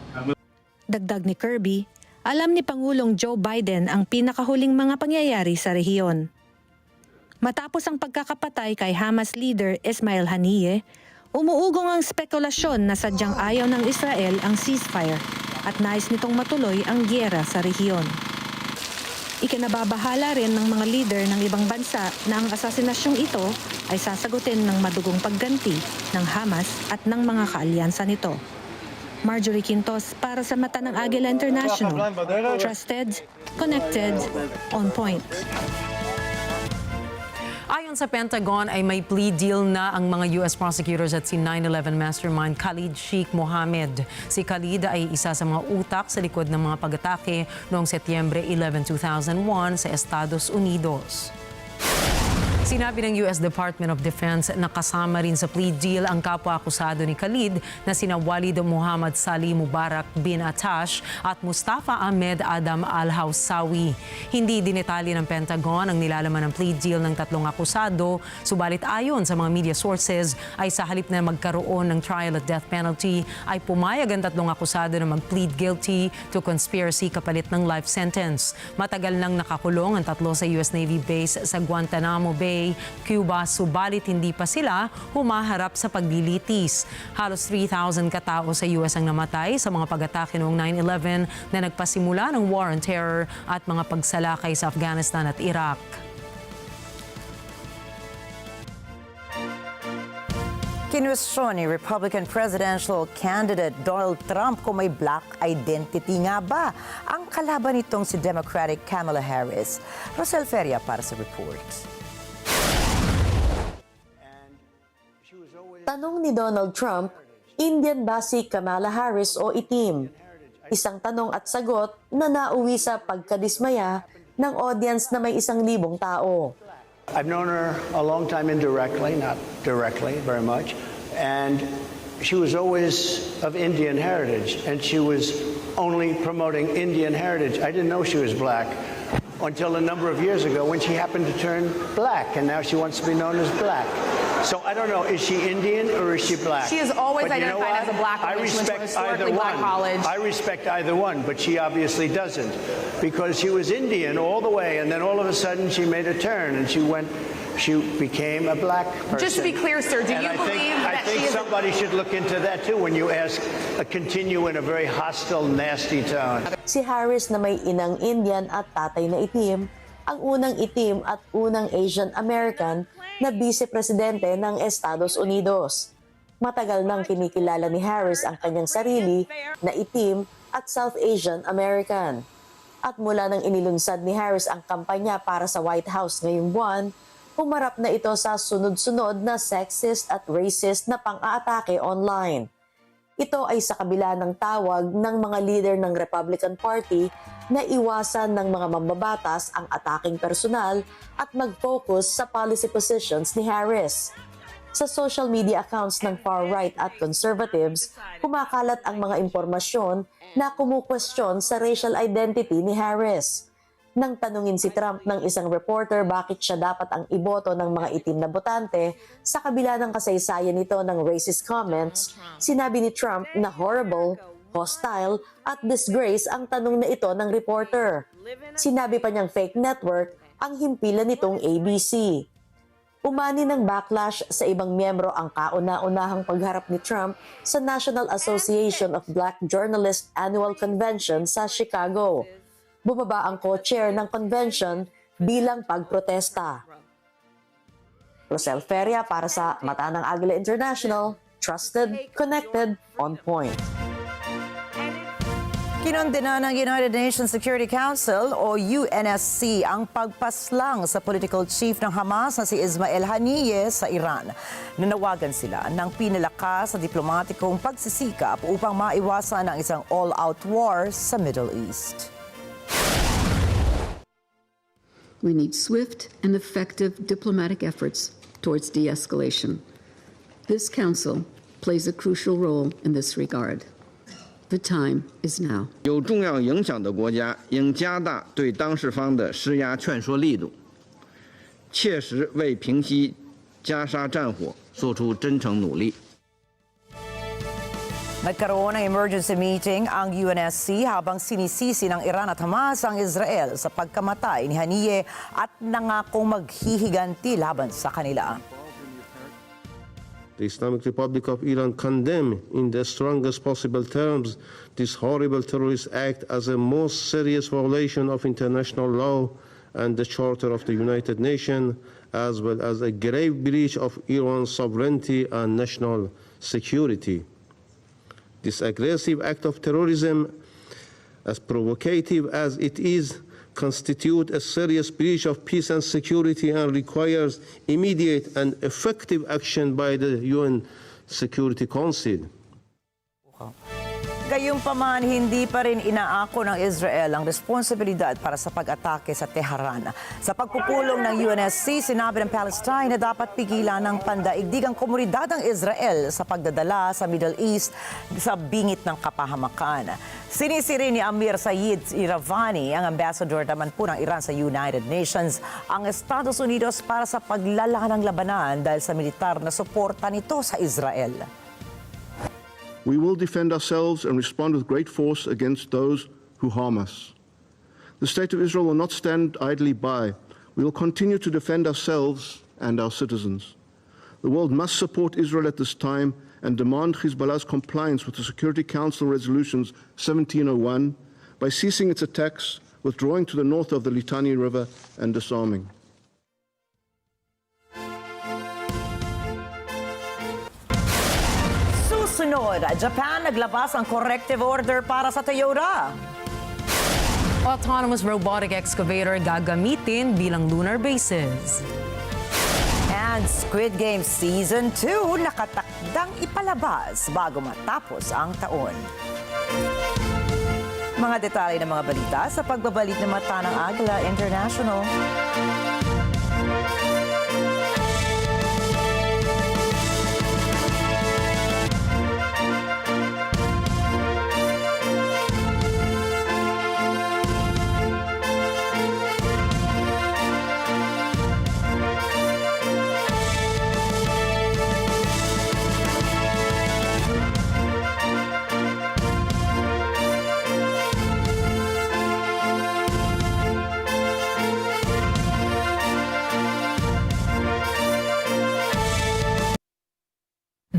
Dagdag ni Kirby, alam ni Pangulong Joe Biden ang pinakahuling mga pangyayari sa rehiyon. Matapos ang pagkakapatay kay Hamas leader Ismail Haniyeh, umuugong ang spekulasyon na sadyang ayaw ng Israel ang ceasefire at nais nitong matuloy ang giyera sa rehiyon. Ikinababahala rin ng mga leader ng ibang bansa na ang asasinasyong ito ay sasagutin ng madugong pagganti ng Hamas at ng mga kaalyansa nito. Marjorie Quintos para sa mata ng Agila International. Trusted, connected, on point. Ayon sa Pentagon ay may plea deal na ang mga US prosecutors at si 9/11 mastermind Khalid Sheikh Mohammed. Si Khalid ay isa sa mga utak sa likod ng mga pag-atake noong Setyembre 11, 2001 sa Estados Unidos. Sinabi ng US Department of Defense na kasama rin sa plea deal ang kapwa-akusado ni Khalid na sina Walid Muhammad Salih Mubarak bin Atash at Mustafa Ahmed Adam Al-Hawsawi. Hindi dinetalye ng Pentagon ang nilalaman ng plea deal ng tatlong akusado, subalit ayon sa mga media sources ay sa halip na magkaroon ng trial at death penalty ay pumayag ang tatlong akusado na mag-plead guilty to conspiracy kapalit ng life sentence. Matagal nang nakakulong ang tatlo sa US Navy base sa Guantanamo Bay, Cuba, subalit hindi pa sila humaharap sa paglilitis. Halos 3,000 katao sa US ang namatay sa mga pag-atake noong 9/11 na nagpasimula ng War on Terror at mga pagsalakay sa Afghanistan at Iraq. Kinwestiyon ni Republican presidential candidate Donald Trump kung may black identity nga ba ang kalaban nitong si Democratic Kamala Harris. Rosel Feria para sa report. Tanong ni Donald Trump, Indian ba si Kamala Harris o itim? Isang tanong at sagot na nauwi sa pagkadismaya ng audience na may 1,000 tao. I've known her a long time indirectly, not directly very much, and she was always of Indian heritage, and she was only promoting Indian heritage. I didn't know she was black until a number of years ago when she happened to turn black, and now she wants to be known as black. So I don't know, is she Indian or is she black? She has always But identified as a black woman. She went to a historically black college. I respect either one, but she obviously doesn't, because she was Indian all the way, and then all of a sudden she made a turn and she became a black person. Just to be clear, sir, do you believe I that think she is somebody should look into that too when you ask, continue in a very hostile, nasty tone. Si Harris na may inang Indian at tatay na itim, ang unang itim at unang Asian American na vice-presidente ng Estados Unidos. Matagal nang kinikilala ni Harris ang kanyang sarili na itim at South Asian American. At mula nang inilunsad ni Harris ang kampanya para sa White House ngayong buwan, humarap na ito sa sunod-sunod na sexist at racist na pang-aatake online. Ito ay sa kabila ng tawag ng mga leader ng Republican Party na iwasan ng mga mambabatas ang ataking personal at mag-focus sa policy positions ni Harris. Sa social media accounts ng far-right at conservatives, kumakalat ang mga impormasyon na kumukwestiyon sa racial identity ni Harris. Nang tanungin si Trump ng isang reporter bakit siya dapat ang iboto ng mga itim na botante sa kabila ng kasaysayan nito ng racist comments, sinabi ni Trump na horrible, hostile at disgrace ang tanong na ito ng reporter. Sinabi pa niyang fake network ang himpilan nitong ABC. Umani ng backlash sa ibang miyembro ang kauna-unahang pagharap ni Trump sa National Association of Black Journalists Annual Convention sa Chicago. Bumaba ang co-chair ng convention bilang pagprotesta. Rosel Feria para sa Mata ng Agila International, trusted, connected, on point. Kinondena ng United Nations Security Council o UNSC ang pagpaslang sa political chief ng Hamas na si Ismail Haniyeh sa Iran. Nanawagan sila ng pinalakas sa diplomatikong pagsisikap upang maiwasan ang isang all-out war sa Middle East. We need swift and effective diplomatic efforts towards de-escalation. This Council plays a crucial role in this regard. The time is now. 有重要影响的国家应加大对当事方的施压劝说力度，切实为平息加沙战火做出真诚努力。 Nagkaroon ng emergency meeting ang UNSC habang sinisisi ng Iran at Hamas ang Israel sa pagkamatay ni Haniyeh at nangakong maghihiganti laban sa kanila. The Islamic Republic of Iran condemn in the strongest possible terms this horrible terrorist act as a most serious violation of international law and the Charter of the United Nations, as well as a grave breach of Iran's sovereignty and national security. This aggressive act of terrorism, as provocative as it is, constitutes a serious breach of peace and security and requires immediate and effective action by the UN Security Council. Gayunpaman, hindi pa rin inaako ng Israel ang responsibilidad para sa pag-atake sa Tehran. Sa pagpupulong ng UNSC, sinabi ng Palestine na dapat pigilan ng pandaigdigang komunidad ng Israel sa pagdadala sa Middle East sa bingit ng kapahamakan. Sinisiri ni Amir Said Iravani, ang ambassador naman po ng Iran sa United Nations, ang Estados Unidos para sa paglalaban ng labanan dahil sa militar na suporta nito sa Israel. We will defend ourselves and respond with great force against those who harm us. The State of Israel will not stand idly by. We will continue to defend ourselves and our citizens. The world must support Israel at this time and demand Hezbollah's compliance with the Security Council Resolutions 1701 by ceasing its attacks, withdrawing to the north of the Litani River, and disarming. Susunod, Japan naglabas ang corrective order para sa Toyota. Autonomous robotic excavator gagamitin bilang lunar bases. And Squid Game Season 2 nakatakdang ipalabas bago matapos ang taon. Mga detalye ng mga balita sa pagbabalik ng Mata ng Agila International.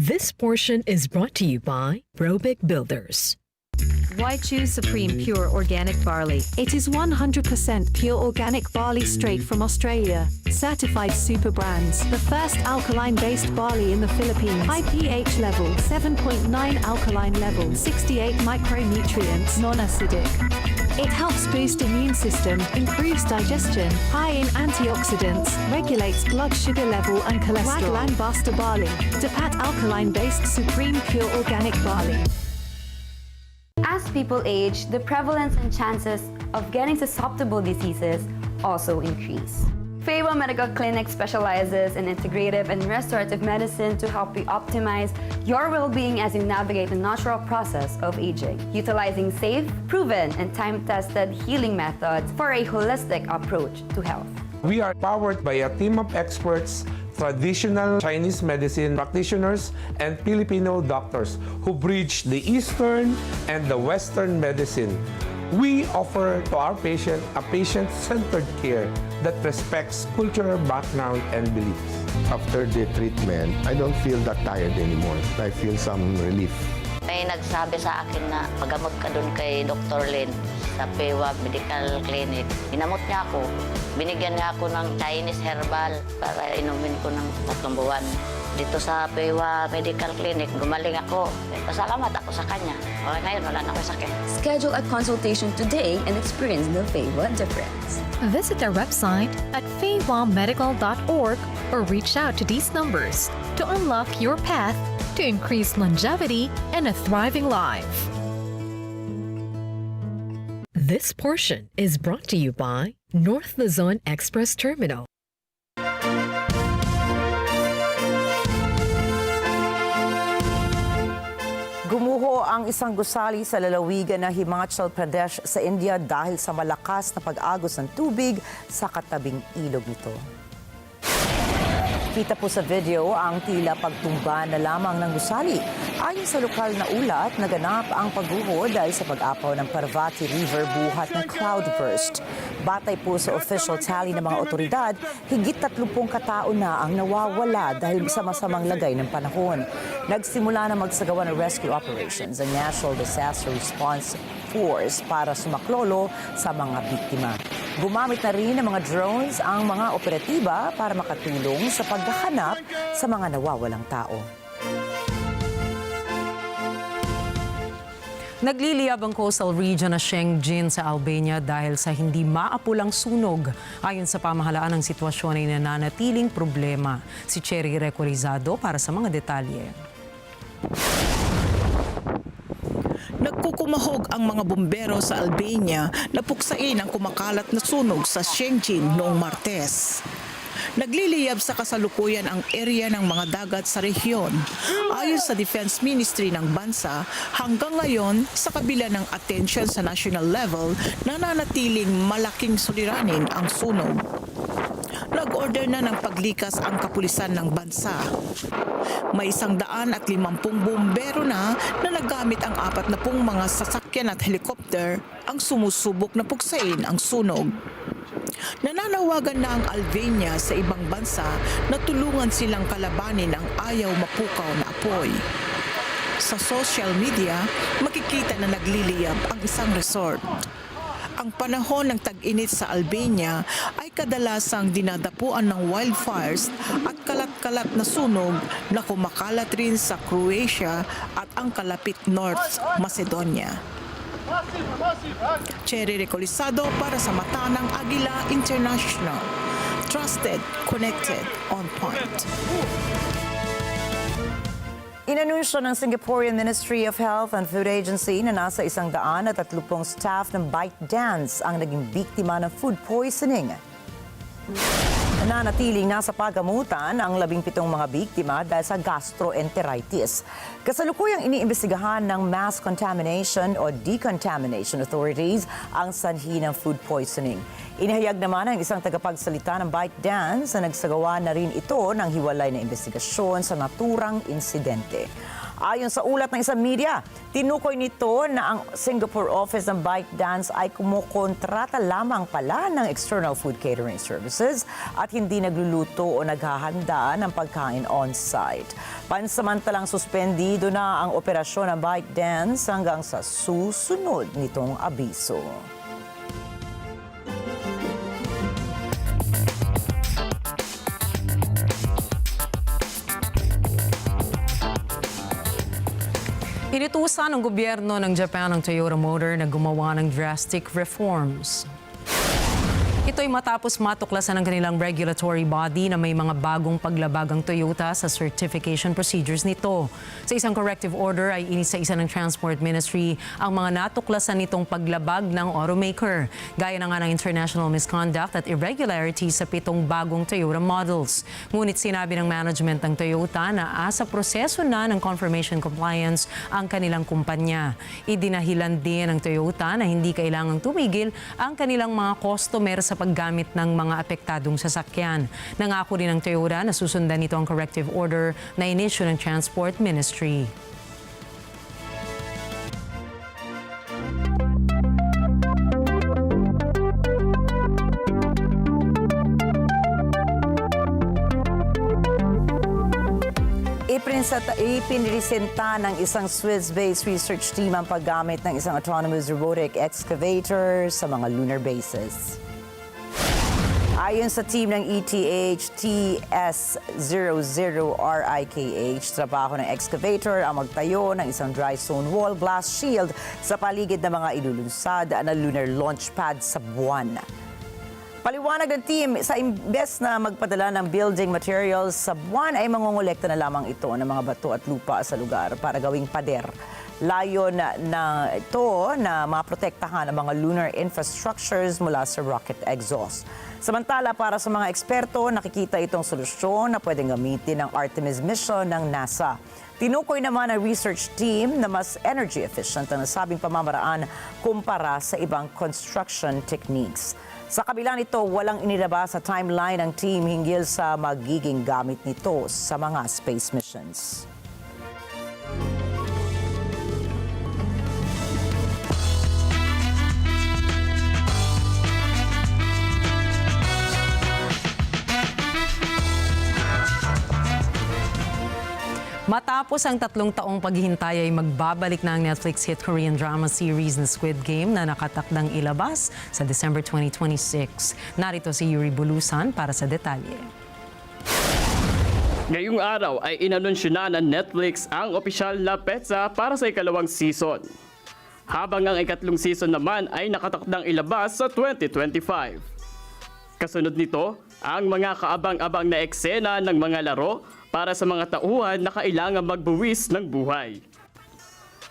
This portion is brought to you by Robic Builders. Why choose Supreme Pure Organic Barley? It is 100% pure organic barley straight from Australia. Certified super brands. The first alkaline-based barley in the Philippines. High pH level, 7.9 alkaline level, 68 micronutrients, non-acidic. It helps boost immune system, improves digestion, high in antioxidants, regulates blood sugar level and cholesterol. Waglan Basta Barley. Dapat alkaline-based Supreme Pure Organic Barley. As people age, the prevalence and chances of getting susceptible diseases also increase. Feiwa Medical Clinic specializes in integrative and restorative medicine to help you optimize your well-being as you navigate the natural process of aging, utilizing safe, proven, and time-tested healing methods for a holistic approach to health. We are powered by a team of experts, traditional Chinese medicine practitioners, and Filipino doctors who bridge the Eastern and the Western medicine. We offer to our patient a patient-centered care that respects cultural background and beliefs. After the treatment, I don't feel that tired anymore. I feel some relief. May nagsabi sa akin na magamot ka doon kay Dr. Lin sa Feiwa Medical Clinic. Ginamot niya ako. Binigyan niya ako ng Chinese herbal para inumin ko ng 3 buwan. Dito sa Feiwa Medical Clinic, gumaling ako. Pasalamat ako sa kanya. Ngayon, wala na ako sakit. Schedule a consultation today and experience the Feiwa difference. Visit their website at feywamedical.org or reach out to these numbers to unlock your path to increase longevity and a thriving life. This portion is brought to you by North Luzon Express Terminal. Gumuho ang isang gusali sa lalawigan ng Himachal Pradesh sa India dahil sa malakas na pag-agos ng tubig sa katabing ilog nito. Kita po sa video ang tila pagtumba na lamang ng gusali. Ayon sa lokal na ulat, naganap ang pagguho dahil sa pag-apaw ng Parvati River buhat ng cloudburst. Batay po sa official tally ng mga otoridad, higit 30 katao na ang nawawala dahil sa masamang lagay ng panahon. Nagsimula na magsagawa ng rescue operations ang National Disaster Response Force para sumaklolo sa mga biktima. Gumamit na rin ng mga drones ang mga operatiba para makatulong sa paghahanap sa mga nawawalang tao. Nagliliyab ang coastal region na Shengjin sa Albania dahil sa hindi maapulang sunog. Ayon sa pamahalaan, ang sitwasyon ay nananatiling problema. Si Cherry Recorizado para sa mga detalye. Nagkukumahog ang mga bumbero sa Albania na puksain ang kumakalat na sunog sa Shengjin noong Martes. Nagliliyab sa kasalukuyan ang area ng mga dagat sa rehiyon. Ayon sa Defense Ministry ng bansa, hanggang ngayon, sa kabila ng atensyon sa national level, nananatiling malaking suliranin ang sunog. Nag-order na ng paglikas ang kapulisan ng bansa. May 150 bumbero na nagamit ang 40 mga sasakyan at helikopter ang sumusubok na puksain ang sunog. Nananawagan na ang Albania sa ibang bansa na tulungan silang kalabanin ang ayaw mapukaw na apoy. Sa social media, makikita na nagliliyab ang isang resort. Ang panahon ng tag-init sa Albania ay kadalasang dinadapuan ng wildfires at kalat-kalat na sunog na kumakalat rin sa Croatia at ang kalapit North Macedonia. Cherry Recorizado para sa mata ng Agila International. Trusted, connected, on point. Inanunsyo ng Singaporean Ministry of Health and Food Agency na nasa 130 staff ng bite dance ang naging biktima ng food poisoning. Nanatiling nasa pagamutan ang 17 mga biktima dahil sa gastroenteritis. Kasalukuyang iniimbestigahan ng Mass Contamination o Decontamination Authorities ang sanhi ng food poisoning. Inihayag naman ng isang tagapagsalita ng bite dance na nagsagawa na rin ito ng hiwalay na investigasyon sa naturang insidente. Ayon sa ulat ng isang media, tinukoy nito na ang Singapore office ng bite dance ay kumukontrata lamang pala ng external food catering services at hindi nagluluto o naghahanda ng pagkain on-site. Pansamantalang suspendido na ang operasyon ng bite dance hanggang sa susunod nitong abiso. Inutusan ng gobyerno ng Japan ang Toyota Motor na gumawa ng drastic reforms. Ito'y matapos matuklasan ng kanilang regulatory body na may mga bagong paglabag ang Toyota sa certification procedures nito. Sa isang corrective order ay inisa-isa ng Transport Ministry ang mga natuklasan nitong paglabag ng automaker. Gaya na nga ng international misconduct at irregularities sa 7 bagong Toyota models. Ngunit sinabi ng management ng Toyota na asa proseso na ng confirmation compliance ang kanilang kumpanya. Idinahilan din ng Toyota na hindi kailangang tumigil ang kanilang mga customer sa paggamit ng mga apektadong sasakyan. Nangako din ng Toyota na susundan nito ang corrective order na inisyu ng Transport Ministry. Ipinresenta ng isang Swiss-based research team ang paggamit ng isang autonomous robotic excavator sa mga lunar bases. Ayon sa team ng ETH TS00RIKH, trabaho ng excavator ang magtayo ng isang dry stone wall glass shield sa paligid ng mga ilulunsad na lunar launch pad sa buwan. Paliwanag ng team, sa imbes na magpadala ng building materials sa buwan ay mangongolekta na lamang ito ng mga bato at lupa sa lugar para gawing pader. Layon na ito na maprotektahan ang mga lunar infrastructures mula sa rocket exhaust. Samantala, para sa mga eksperto, nakikita itong solusyon na pwedeng gamitin ng Artemis mission ng NASA. Tinukoy naman ng research team na mas energy efficient ang nasabing pamamaraan kumpara sa ibang construction techniques. Sa kabila nito, walang inilabas sa timeline ng team hinggil sa magiging gamit nito sa mga space missions. Matapos ang 3 taong paghihintay ay magbabalik na ang Netflix hit Korean drama series na Squid Game na nakatakdang ilabas sa December 2026. Narito si Yuri Bulusan para sa detalye. Ngayong araw ay inanunsyo na ng Netflix ang opisyal na petsa para sa ikalawang season. Habang ang ikatlong season naman ay nakatakdang ilabas sa 2025. Kasunod nito, ang mga kaabang-abang na eksena ng mga laro para sa mga tauhan na kailangan magbuwis ng buhay.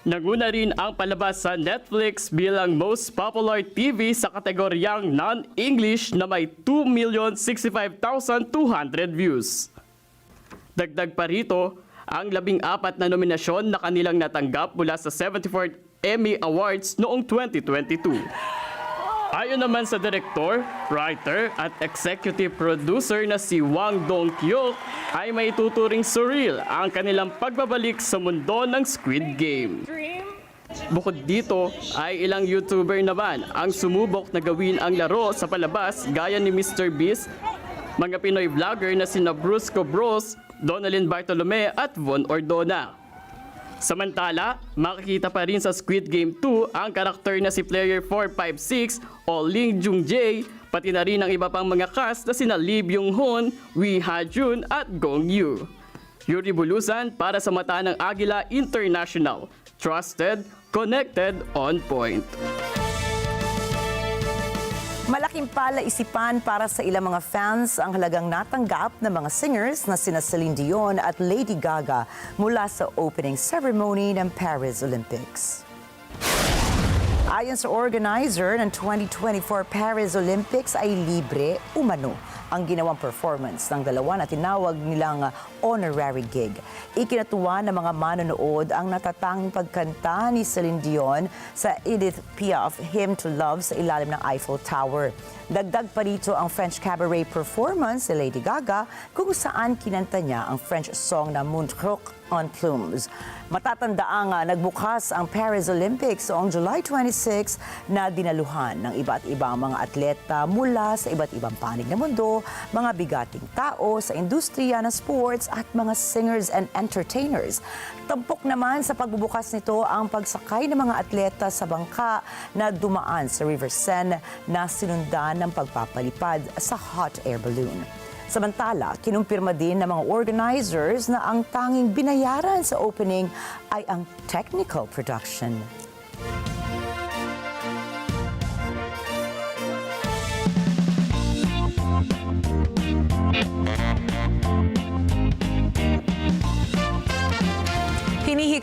Nanguna rin ang palabas sa Netflix bilang most popular TV sa kategoryang non-English na may 2,065,200 views. Dagdag pa rito, ang 14 na nominasyon na kanilang natanggap mula sa 74th Emmy Awards noong 2022. Ayon naman sa director, writer at executive producer na si Wang Dong-kyuk ay may tuturing surreal ang kanilang pagbabalik sa mundo ng Squid Game. Bukod dito ay ilang YouTuber naman ang sumubok na gawin ang laro sa palabas gaya ni Mr. Beast, mga Pinoy vlogger na sina Brusco Bros, Donalyn Bartolome at Von Ordona. Samantala, makikita pa rin sa Squid Game 2 ang karakter na si Player 456 o Ling Jung-jae, pati na rin ang iba pang mga cast na sina Lee Byung-hun, Wi Ha-jun at Gong Yoo. Yuri Bulusan para sa mata ng Agila International. Trusted, connected, on point. Malaking palaisipan para sa ilang mga fans ang halagang natanggap ng mga singers na sina Celine Dion at Lady Gaga mula sa opening ceremony ng Paris Olympics. Ayon sa organizer ng 2024 Paris Olympics ay libre umano ang ginawang performance ng dalawa na tinawag nilang honorary gig. Ikinatuwa ng mga manonood ang natatanging pagkanta ni Celine Dion sa Edith Piaf Hymn to Love sa ilalim ng Eiffel Tower. Dagdag pa rito ang French cabaret performance ni Lady Gaga kung saan kinanta niya ang French song na Mon Croc en Plumes. Matatandaang nagbukas ang Paris Olympics noong July 26 na dinaluhan ng iba't ibang mga atleta mula sa iba't ibang panig ng mundo, mga bigating tao sa industriya ng sports at mga singers and entertainers. Tampok naman sa pagbubukas nito ang pagsakay ng mga atleta sa bangka na dumaan sa River Seine na sinundan ng pagpapalipad sa hot air balloon. Samantala, kinumpirma din ng mga organizers na ang tanging binayaran sa opening ay ang technical production.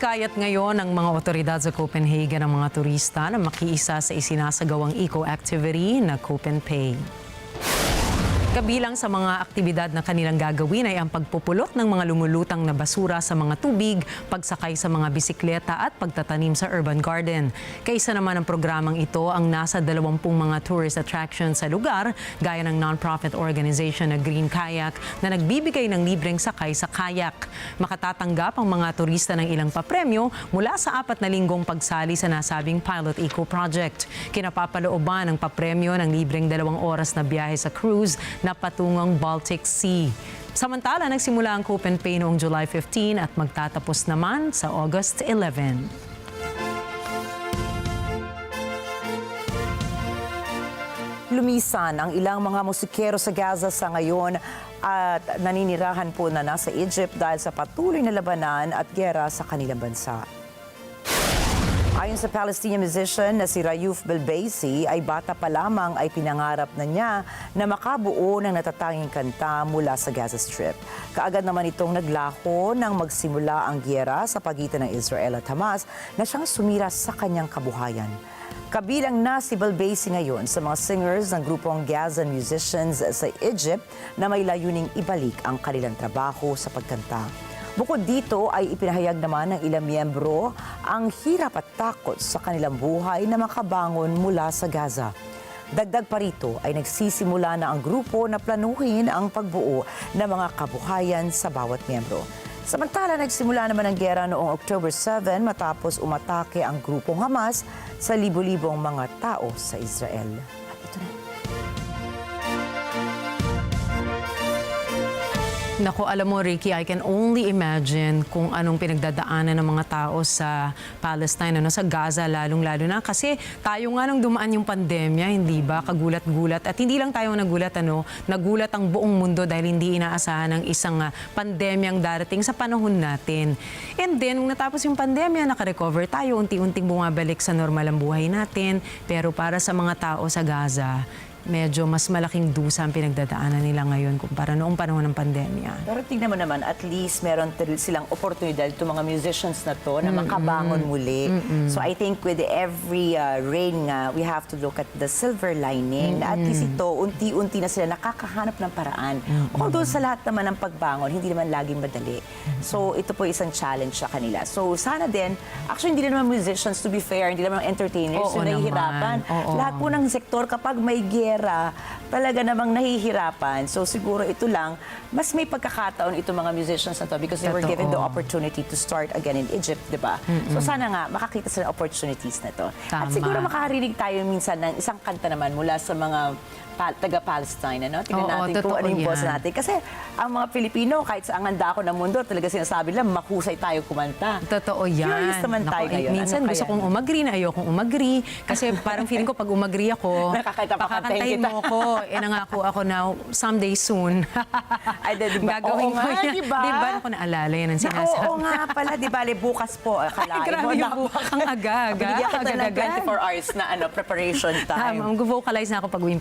Hinikayat ngayon ng mga otoridad sa Copenhagen ang mga turista na makiisa sa isinasagawang eco-activity na Copenpay. Kabilang sa mga aktibidad na kanilang gagawin ay ang pagpupulot ng mga lumulutang na basura sa mga tubig, pagsakay sa mga bisikleta at pagtatanim sa urban garden. Kaisa naman ang programang ito ang nasa 20 mga tourist attractions sa lugar, gaya ng non-profit organization na Green Kayak na nagbibigay ng libreng sakay sa kayak. Makatatanggap ang mga turista ng ilang papremyo mula sa 4 na linggong pagsali sa nasabing pilot eco project. Kinapapalooban ng papremyo ng libreng 2 oras na biyahe sa cruise na patungong Baltic Sea. Samantala, nagsimula ang Copenpay noong July 15 at magtatapos naman sa August 11. Lumisan ang ilang mga musikero sa Gaza sa ngayon at naninirahan po na nasa Egypt dahil sa patuloy na labanan at giyera sa kanilang bansa. Ayon sa Palestinian musician na si Rayouf Belbaisi, ay bata pa lamang ay pinangarap na niya na makabuo ng natatanging kanta mula sa Gaza Strip. Kaagad naman itong naglaho nang magsimula ang giyera sa pagitan ng Israel at Hamas na siyang sumira sa kanyang kabuhayan. Kabilang na si Belbaisi ngayon sa mga singers ng grupong Gazan musicians sa Egypt na may layuning ibalik ang kanilang trabaho sa pagkanta. Bukod dito ay ipinahayag naman ng ilang miyembro ang hirap at takot sa kanilang buhay na makabangon mula sa Gaza. Dagdag pa rito ay nagsisimula na ang grupo na planuhin ang pagbuo ng mga kabuhayan sa bawat miyembro. Samantala, nagsimula naman ang giyera noong October 7 matapos umatake ang grupong Hamas sa libo-libong mga tao sa Israel. Ito na. Naku, alam mo Ricky, I can only imagine kung anong pinagdadaanan ng mga tao sa Palestine, sa Gaza lalong-lalo na. Kasi tayo nga nung dumaan yung pandemya, hindi ba, kagulat-gulat. At hindi lang tayo nagulat, nagulat ang buong mundo dahil hindi inaasahan ng isang pandemyang darating sa panahon natin. And then, nung natapos yung pandemya, nakarecover tayo, unti-unting bumabalik sa normal ang buhay natin. Pero para sa mga tao sa Gaza, medyo mas malaking dusa ang pinagdadaanan nila ngayon kumpara noong panahon ng pandemya. Pero tingnan mo naman, at least meron silang oportunidad itong mga musicians na to na makabangon muli. So I think with every rain we have to look at the silver lining. Na at least ito, unti-unti na sila nakakahanap ng paraan. Although sa lahat naman ng pagbangon, hindi naman laging madali. So ito po isang challenge sa kanila. So sana din, actually hindi naman musicians, to be fair, hindi naman entertainers yung nahihirapan. Lahat po ng sektor kapag may talaga namang nahihirapan. So siguro ito lang, mas may pagkakataon itong mga musicians na to because they were given the opportunity to start again in Egypt, di ba? So sana nga, makakita sila ng opportunities na to. Tama. At siguro makakarinig tayo minsan ng isang kanta naman mula sa mga taga-Palestine, Tingnan natin kung ano yung boss natin. Kasi ang mga Pilipino, kahit sa handa ako ng mundo, talaga sinasabi lang, mahusay tayo kumanta. Totoo yan. Curious naman tayo ngayon. Minsan gusto kong umagri na ayokong umagri. Kasi parang feeling ko pag umagri ako, pakakantahin mo ako. Nangako ako na someday soon. Ay, diba? Gagawin ko yan. Diba? Diba? Ako naalala yan ang sinasabi. Oo nga pala, diba? Bukas po. Grabe yung ang aga-aga. Binigyan kita ng 24 hours na preparation time. Mag-vocalize na ako pag-uwi.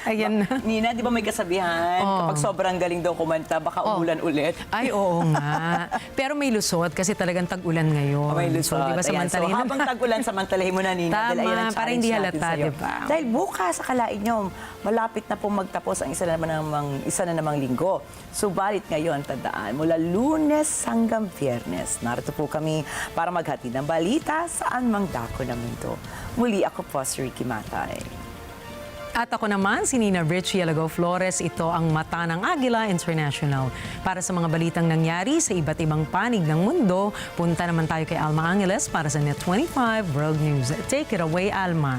Ayan na. Nina, di ba may kasabihan? Kapag sobrang galing daw kumanta, baka umulan ulit. Ay, oo nga. Pero may lusot kasi talagang tag-ulan ngayon. May lusot. So, diba, So, habang tag-ulan, samantalahin mo na, Nina. Tama, para hindi halata, diba? Dahil bukas, akalain nyo, malapit na po magtapos ang isa na namang linggo. Subalit ngayon, tandaan, mula Lunes hanggang Biyernes, narito po kami para maghatid ng balita saan mang dako ng mundo. Muli ako po si Ricky Matay. At ako naman, si Nina Richie Alago Flores, ito ang mata ng Agila International. Para sa mga balitang nangyari sa iba't ibang panig ng mundo, punta naman tayo kay Alma Angeles para sa Net 25 World News. Take it away, Alma.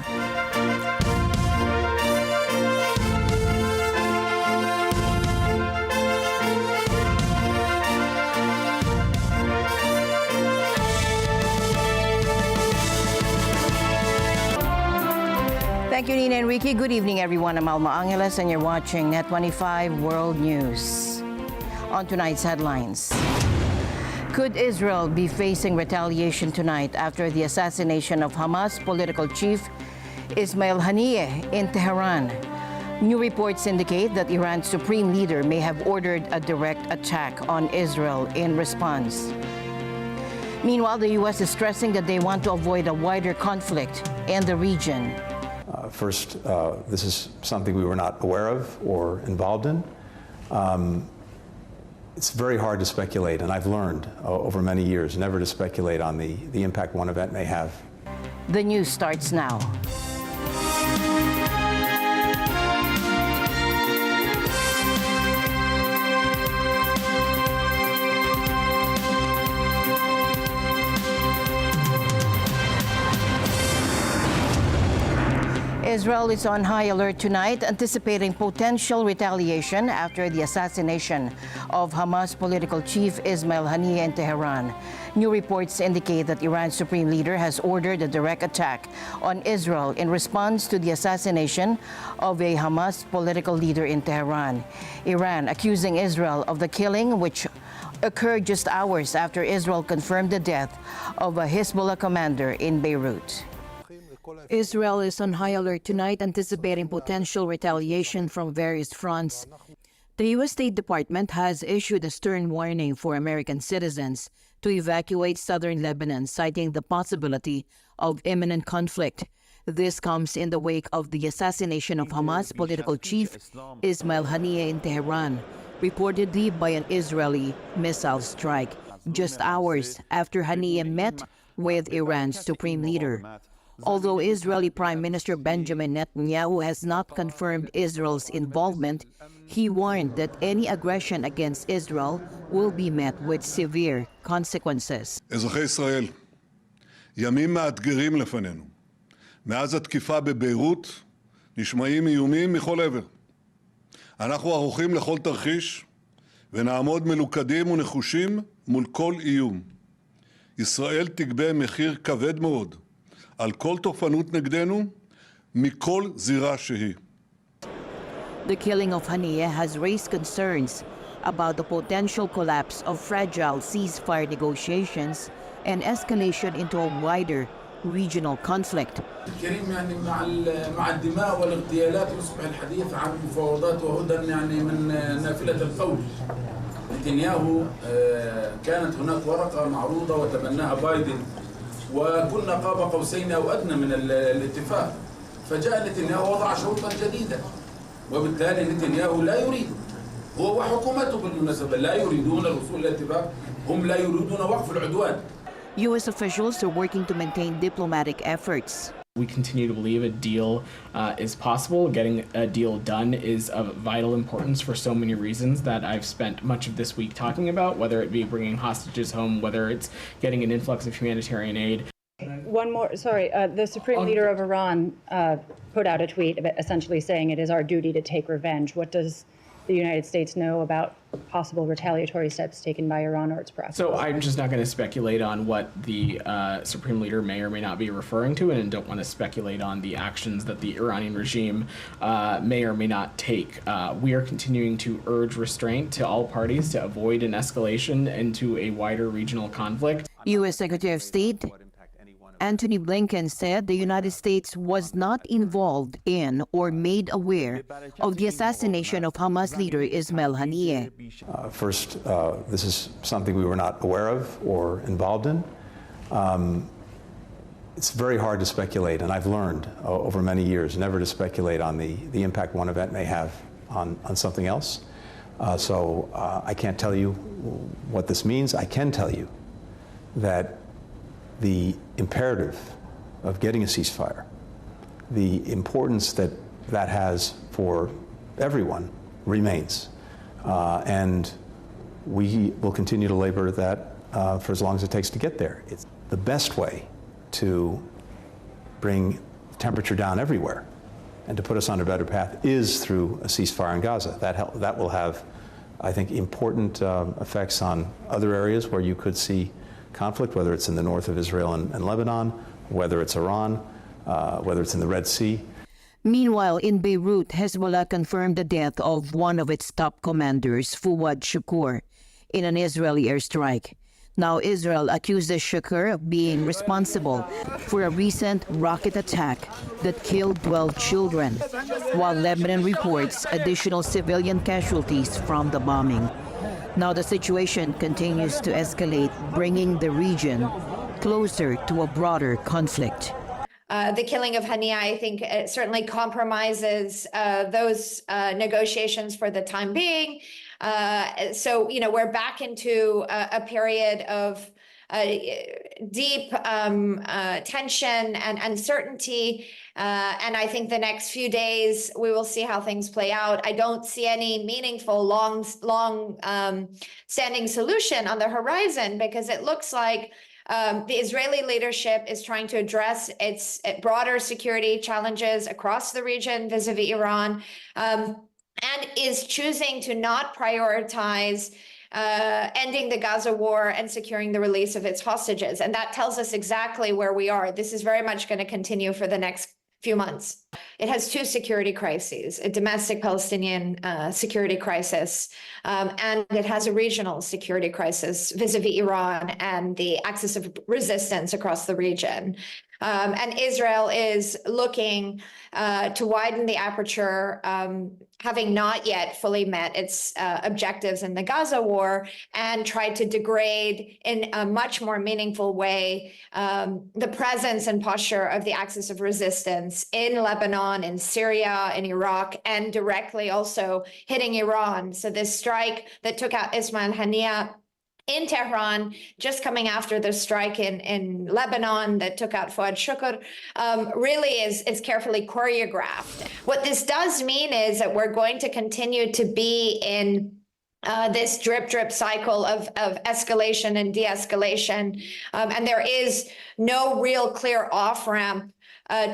Thank you, Nina Enrique. Good evening, everyone. I'm Alma Angeles, and you're watching Net 25 World News. On tonight's headlines. Could Israel be facing retaliation tonight after the assassination of Hamas political chief Ismail Haniyeh in Tehran? New reports indicate that Iran's supreme leader may have ordered a direct attack on Israel in response. Meanwhile, the U.S. is stressing that they want to avoid a wider conflict in the region. First, this is something we were not aware of or involved in. It's very hard to speculate, and I've learned over many years never to speculate on the impact one event may have. The news starts now. Israel is on high alert tonight, anticipating potential retaliation after the assassination of Hamas political chief Ismail Haniyeh in Tehran. New reports indicate that Iran's supreme leader has ordered a direct attack on Israel in response to the assassination of a Hamas political leader in Tehran. Iran accusing Israel of the killing, which occurred just hours after Israel confirmed the death of a Hezbollah commander in Beirut. Israel is on high alert tonight, anticipating potential retaliation from various fronts. The U.S. State Department has issued a stern warning for American citizens to evacuate southern Lebanon, citing the possibility of imminent conflict. This comes in the wake of the assassination of Hamas political chief Ismail Haniyeh in Tehran, reportedly by an Israeli missile strike, just hours after Haniyeh met with Iran's supreme leader. Although Israeli Prime Minister Benjamin Netanyahu has not confirmed Israel's involvement, he warned that any aggression against Israel will be met with severe consequences. אזרחי ישראל, ימים מאתגרים לפנינו. מאז התקיפה בביירות נשמעים איומים מכל עבר. אנחנו ערוכים לכל תרחיש ונעמוד מלוכדים ונחושים מול כל איום. ישראל תגבה מחיר כבד מאוד על כל תופעות נגדנו מכל זירה שהיא. The killing of Haniyeh has raised concerns about the potential collapse of fragile ceasefire negotiations and escalation into a wider regional conflict. الكريم يعني مع الدماء والاغتيالات يصبح الحديث عن مفاوضات وهدى يعني من نافلة القول. نتنياهو كانت هناك ورقة معروضة وتبناها بايدن وكنا قاب قوسين أو أدنى من الاتفاق، فجاء نتنياهو وضع شروطا جديدة وبالتالي نتنياهو لا يريد، هو وحكومته بالمناسبة لا يريدون الوصول إلى الاتفاق، هم لا يريدون وقف العدوان. U.S. officials are working to maintain diplomatic efforts. We continue to believe a deal is possible. Getting a deal done is of vital importance for so many reasons that I've spent much of this week talking about, whether it be bringing hostages home, whether it's getting an influx of humanitarian aid. One more, sorry, the Supreme Leader of Iran put out a tweet essentially saying it is our duty to take revenge. What does the United States know about possible retaliatory steps taken by Iran or its press? So I'm just not going to speculate on what the Supreme Leader may or may not be referring to, and don't want to speculate on the actions that the Iranian regime may or may not take. We are continuing to urge restraint to all parties to avoid an escalation into a wider regional conflict. U.S. Secretary of State Antony Blinken said the United States was not involved in or made aware of the assassination of Hamas leader Ismail Haniyeh. First, this is something we were not aware of or involved in. It's very hard to speculate, and I've learned over many years never to speculate on the impact one event may have on something else. So I can't tell you what this means. I can tell you that the imperative of getting a ceasefire, the importance that that has for everyone remains. And we will continue to labor that for as long as it takes to get there. It's the best way to bring temperature down everywhere and to put us on a better path is through a ceasefire in Gaza. That will have, I think, important effects on other areas where you could see conflict, whether it's in the north of Israel and Lebanon, whether it's Iran, whether it's in the Red Sea. Meanwhile, in Beirut, Hezbollah confirmed the death of one of its top commanders, Fuad Shukur, in an Israeli airstrike. Now, Israel accuses Shukur of being responsible for a recent rocket attack that killed 12 children, while Lebanon reports additional civilian casualties from the bombing. Now the situation continues to escalate, bringing the region closer to a broader conflict. The killing of Hania, I think, certainly compromises those negotiations for the time being. So, we're back into a period of deep tension and uncertainty. And I think the next few days, we will see how things play out. I don't see any meaningful, long standing solution on the horizon, because it looks like the Israeli leadership is trying to address its broader security challenges across the region vis-a-vis Iran, and is choosing to not prioritize ending the Gaza war and securing the release of its hostages. And that tells us exactly where we are. This is very much going to continue for the next few months. It has two security crises, a domestic Palestinian security crisis, and it has a regional security crisis vis-a-vis Iran and the axis of resistance across the region. And Israel is looking to widen the aperture, having not yet fully met its objectives in the Gaza war, and tried to degrade in a much more meaningful way the presence and posture of the axis of resistance in Lebanon, in Syria, in Iraq, and directly also hitting Iran. So this strike that took out Ismail Haniyeh in Tehran, just coming after the strike in Lebanon that took out Fuad Shukr, really is carefully choreographed. What this does mean is that we're going to continue to be in this drip cycle of escalation and de-escalation, and there is no real clear off-ramp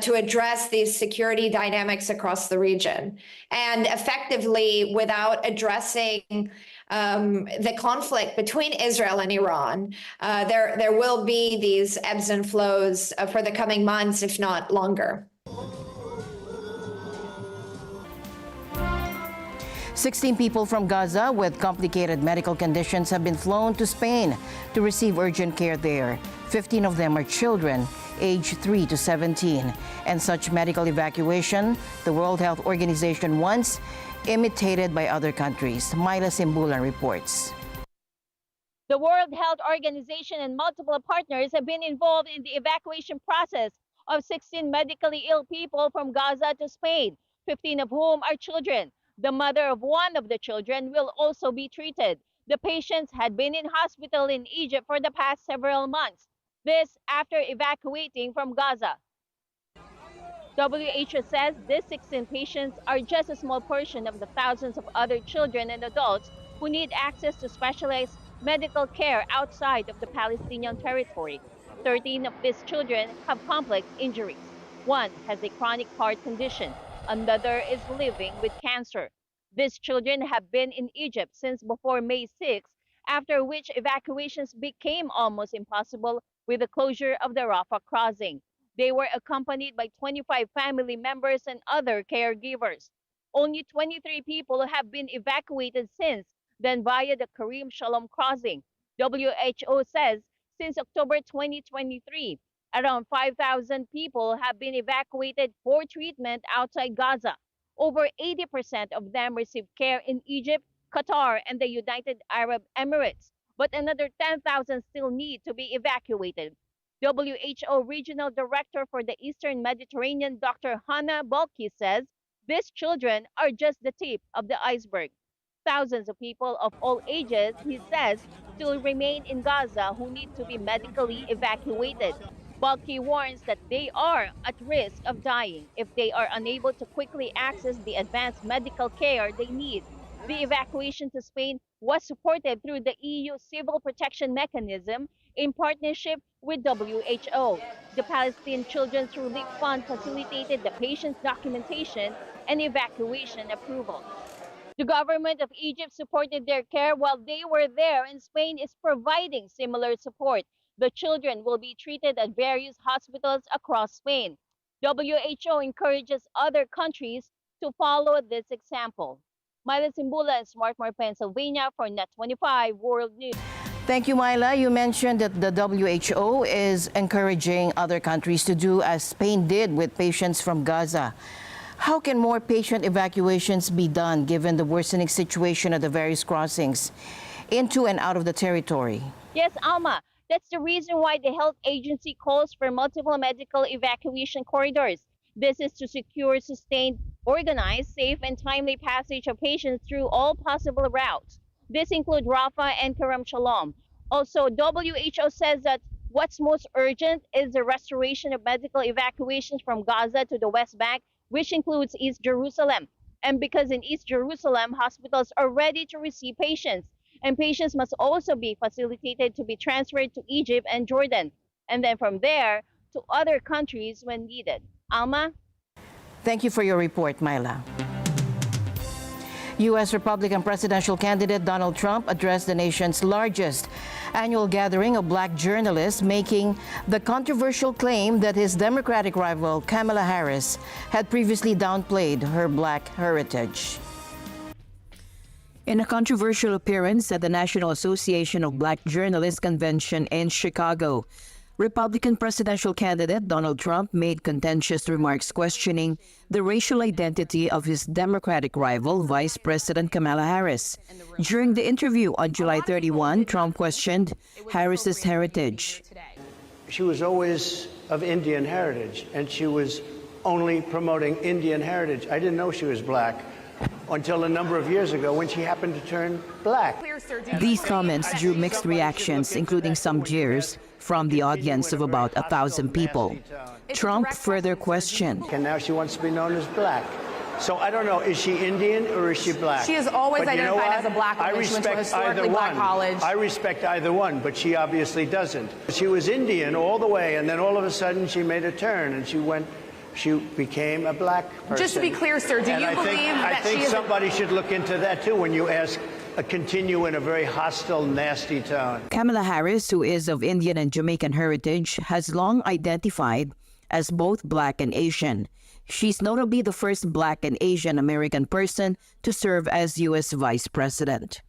to address these security dynamics across the region. And effectively, without addressing the conflict between Israel and Iran, there will be these ebbs and flows for the coming months, if not longer. 16 people from Gaza with complicated medical conditions have been flown to Spain to receive urgent care there. 15 of them are children, aged 3 to 17. And such medical evacuation, the World Health Organization wants, imitated by other countries. Myla Simbulan reports. The World Health Organization and multiple partners have been involved in the evacuation process of 16 medically ill people from Gaza to Spain, 15 of whom are children. The mother of one of the children will also be treated. The patients had been in hospital in Egypt for the past several months. This after evacuating from Gaza. WHO says these 16 patients are just a small portion of the thousands of other children and adults who need access to specialized medical care outside of the Palestinian territory. 13 of these children have complex injuries. One has a chronic heart condition. Another is living with cancer. These children have been in Egypt since before May 6, after which evacuations became almost impossible with the closure of the Rafah crossing. They were accompanied by 25 family members and other caregivers. Only 23 people have been evacuated since then via the Karim Shalom crossing. WHO says since October 2023, around 5,000 people have been evacuated for treatment outside Gaza. Over 80% of them received care in Egypt, Qatar, and the United Arab Emirates. But another 10,000 still need to be evacuated. WHO Regional Director for the Eastern Mediterranean, Dr. Hannah Balki, says these children are just the tip of the iceberg. Thousands of people of all ages, he says, still remain in Gaza who need to be medically evacuated. Balki warns that they are at risk of dying if they are unable to quickly access the advanced medical care they need. The evacuation to Spain was supported through the EU Civil Protection Mechanism in partnership with WHO. The Palestinian Children's Relief Fund facilitated the patient's documentation and evacuation approval. The government of Egypt supported their care while they were there, and Spain is providing similar support. The children will be treated at various hospitals across Spain. WHO encourages other countries to follow this example. Myla Simbula in Swarthmore, Pennsylvania for Net25 World News. Thank you, Myla. You mentioned that the WHO is encouraging other countries to do as Spain did with patients from Gaza. How can more patient evacuations be done given the worsening situation at the various crossings? into and out of the territory. Yes, Alma. That's the reason why the health agency calls for multiple medical evacuation corridors. This is to secure sustained, organized, safe, and timely passage of patients through all possible routes. This includes Rafah and Kerem Shalom. Also, WHO says that what's most urgent is the restoration of medical evacuations from Gaza to the West Bank, which includes East Jerusalem. And because in East Jerusalem, hospitals are ready to receive patients, and patients must also be facilitated to be transferred to Egypt and Jordan, and then from there to other countries when needed. Alma? Thank you for your report, Myla. U.S. Republican presidential candidate Donald Trump addressed the nation's largest annual gathering of black journalists, making the controversial claim that his Democratic rival Kamala Harris had previously downplayed her black heritage. In a controversial appearance at the National Association of Black Journalists Convention in Chicago, Republican presidential candidate Donald Trump made contentious remarks questioning the racial identity of his Democratic rival, Vice President Kamala Harris. During the interview on July 31, Trump questioned Harris's heritage. She was always of Indian heritage, and she was only promoting Indian heritage. I didn't know she was black until a number of years ago when she happened to turn black. These comments drew mixed reactions, including some jeers from the audience of about 1,000 people. Trump further questioned. And now she wants to be known as black. So I don't know, is she Indian or is she black? She has always identified as a black woman. I respect either black one. College. I respect either one, but she obviously doesn't. She was Indian all the way, and then all of a sudden she made a turn and she became a black person. Just to be clear, sir, do you believe that she is... I think somebody should look into that too when you ask continue in a very hostile, nasty tone. Kamala Harris, who is of Indian and Jamaican heritage, has long identified as both black and Asian. She's notably the first black and Asian American person to serve as U.S. Vice President.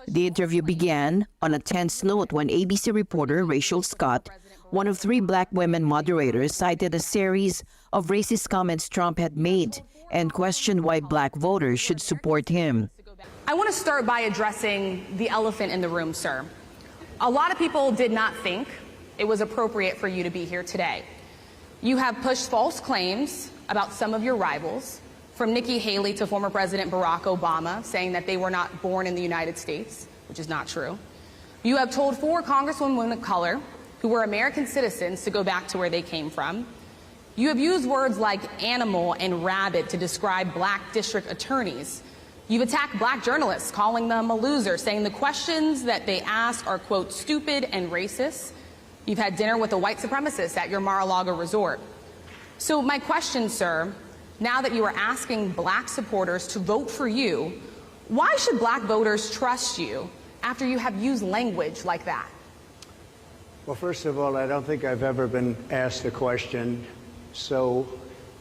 The interview began on a tense note when ABC reporter Rachel Scott, one of 3 black women moderators, cited a series of racist comments Trump had made and questioned why black voters should support him. I want to start by addressing the elephant in the room, sir. A lot of people did not think it was appropriate for you to be here today. You have pushed false claims about some of your rivals, from Nikki Haley to former President Barack Obama, saying that they were not born in the United States, which is not true. You have told 4 congresswomen of color who were American citizens to go back to where they came from. You have used words like animal and rabid to describe black district attorneys. You've attacked black journalists, calling them a loser, saying the questions that they ask are, quote, stupid and racist. You've had dinner with a white supremacist at your Mar-a-Lago resort. So my question, sir, now that you are asking black supporters to vote for you, why should black voters trust you after you have used language like that? Well, first of all, I don't think I've ever been asked a question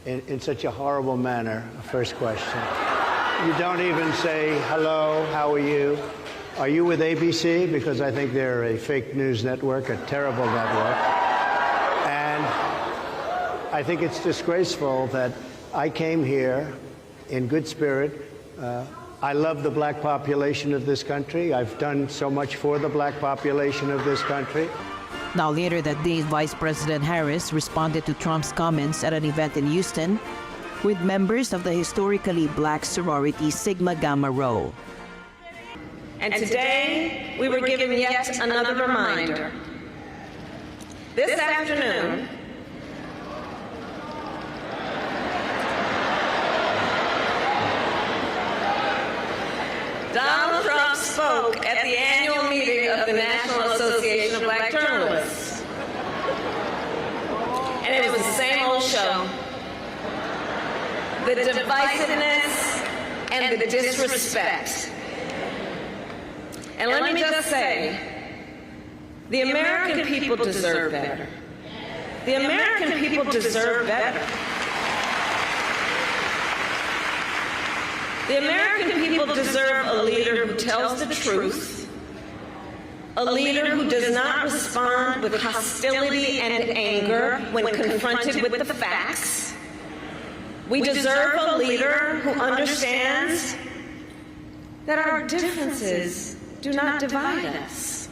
in such a horrible manner, a first question. You don't even say, hello, how are you? Are you with ABC? Because I think they're a fake news network, a terrible network. And I think it's disgraceful that I came here in good spirit. I love the black population of this country. I've done so much for the black population of this country. Now, later that day, Vice President Harris responded to Trump's comments at an event in Houston with members of the historically black sorority Sigma Gamma Rho. And today, we were given yet another reminder. This afternoon, Donald Trump spoke at the annual meeting of the National Association of Black Journalists. And it was the same old show. The divisiveness and the disrespect. And let me just say, the American people deserve better. The American people deserve better. The American people deserve a leader who tells the truth, a leader who does not respond with hostility and anger when confronted with the facts. We deserve a leader who understands that our differences Do not divide us.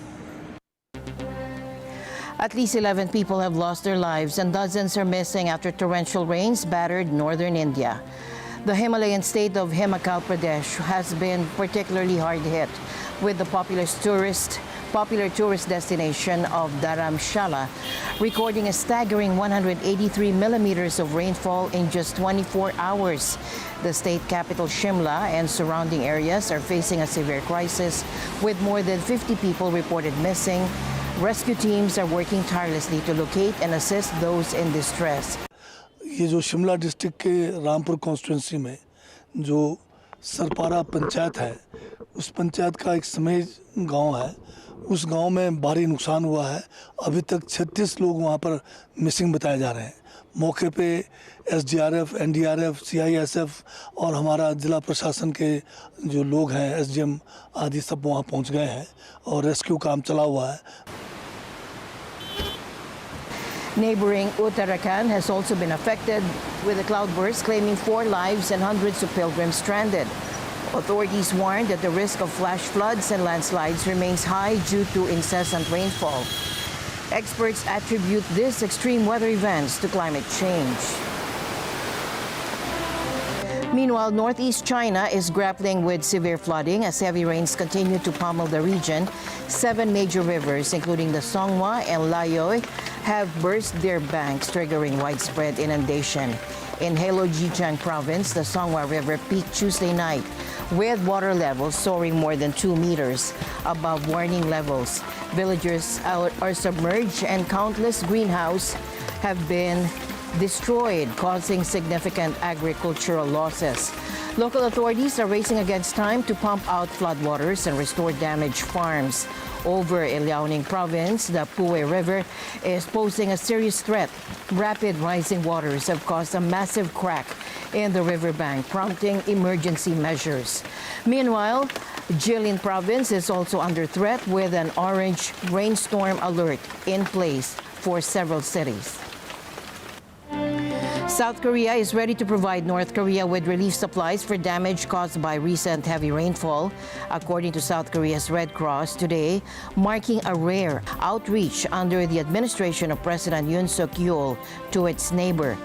At least 11 people have lost their lives and dozens are missing after torrential rains battered northern India. The Himalayan state of Himachal Pradesh has been particularly hard hit, with the popular tourist destination of Dharamshala recording a staggering 183 millimeters of rainfall in just 24 hours. The state capital Shimla and surrounding areas are facing a severe crisis, with more than 50 people reported missing. Rescue teams are working tirelessly to locate and assist those in distress. ये जो शिमला डिस्ट्रिक्ट के रामपुर कॉन्स्टिट्यूंसी में जो सरपारा पंचायत है, उस पंचायत का एक समेज गांव है। उस गांव में भारी नुकसान हुआ है। अभी तक 36 लोग वहां पर मिसिंग बताए जा रहे हैं। मौके पे एसडीआरएफ, एनडीआरएफ, सीआईएसएफ और हमारा जिला प्रशासन के जो लोग हैं, एसडीएम आदि सब वहां पहुंच गए हैं और रेस्क्यू काम चला हुआ है। Neighboring Uttarakhand has also been affected, with a cloudburst claiming 4 lives and hundreds of pilgrims stranded. Authorities warned that the risk of flash floods and landslides remains high due to incessant rainfall. Experts attribute these extreme weather events to climate change. Meanwhile, northeast China is grappling with severe flooding as heavy rains continue to pummel the region. 7 major rivers, including the Songhua and Laogai, have burst their banks, triggering widespread inundation. In Heilongjiang province, the Songhua River peaked Tuesday night, with water levels soaring more than 2 meters above warning levels. Villagers are submerged and countless greenhouses have been destroyed, causing significant agricultural losses. Local authorities are racing against time to pump out floodwaters and restore damaged farms. Over in Liaoning province, the Pu'e River is posing a serious threat. Rapid rising waters have caused a massive crack in the riverbank, prompting emergency measures. Meanwhile, Jilin province is also under threat, with an orange rainstorm alert in place for several cities. South Korea is ready to provide North Korea with relief supplies for damage caused by recent heavy rainfall, according to South Korea's Red Cross today, marking a rare outreach under the administration of President Yoon Suk-yeol to its neighbor.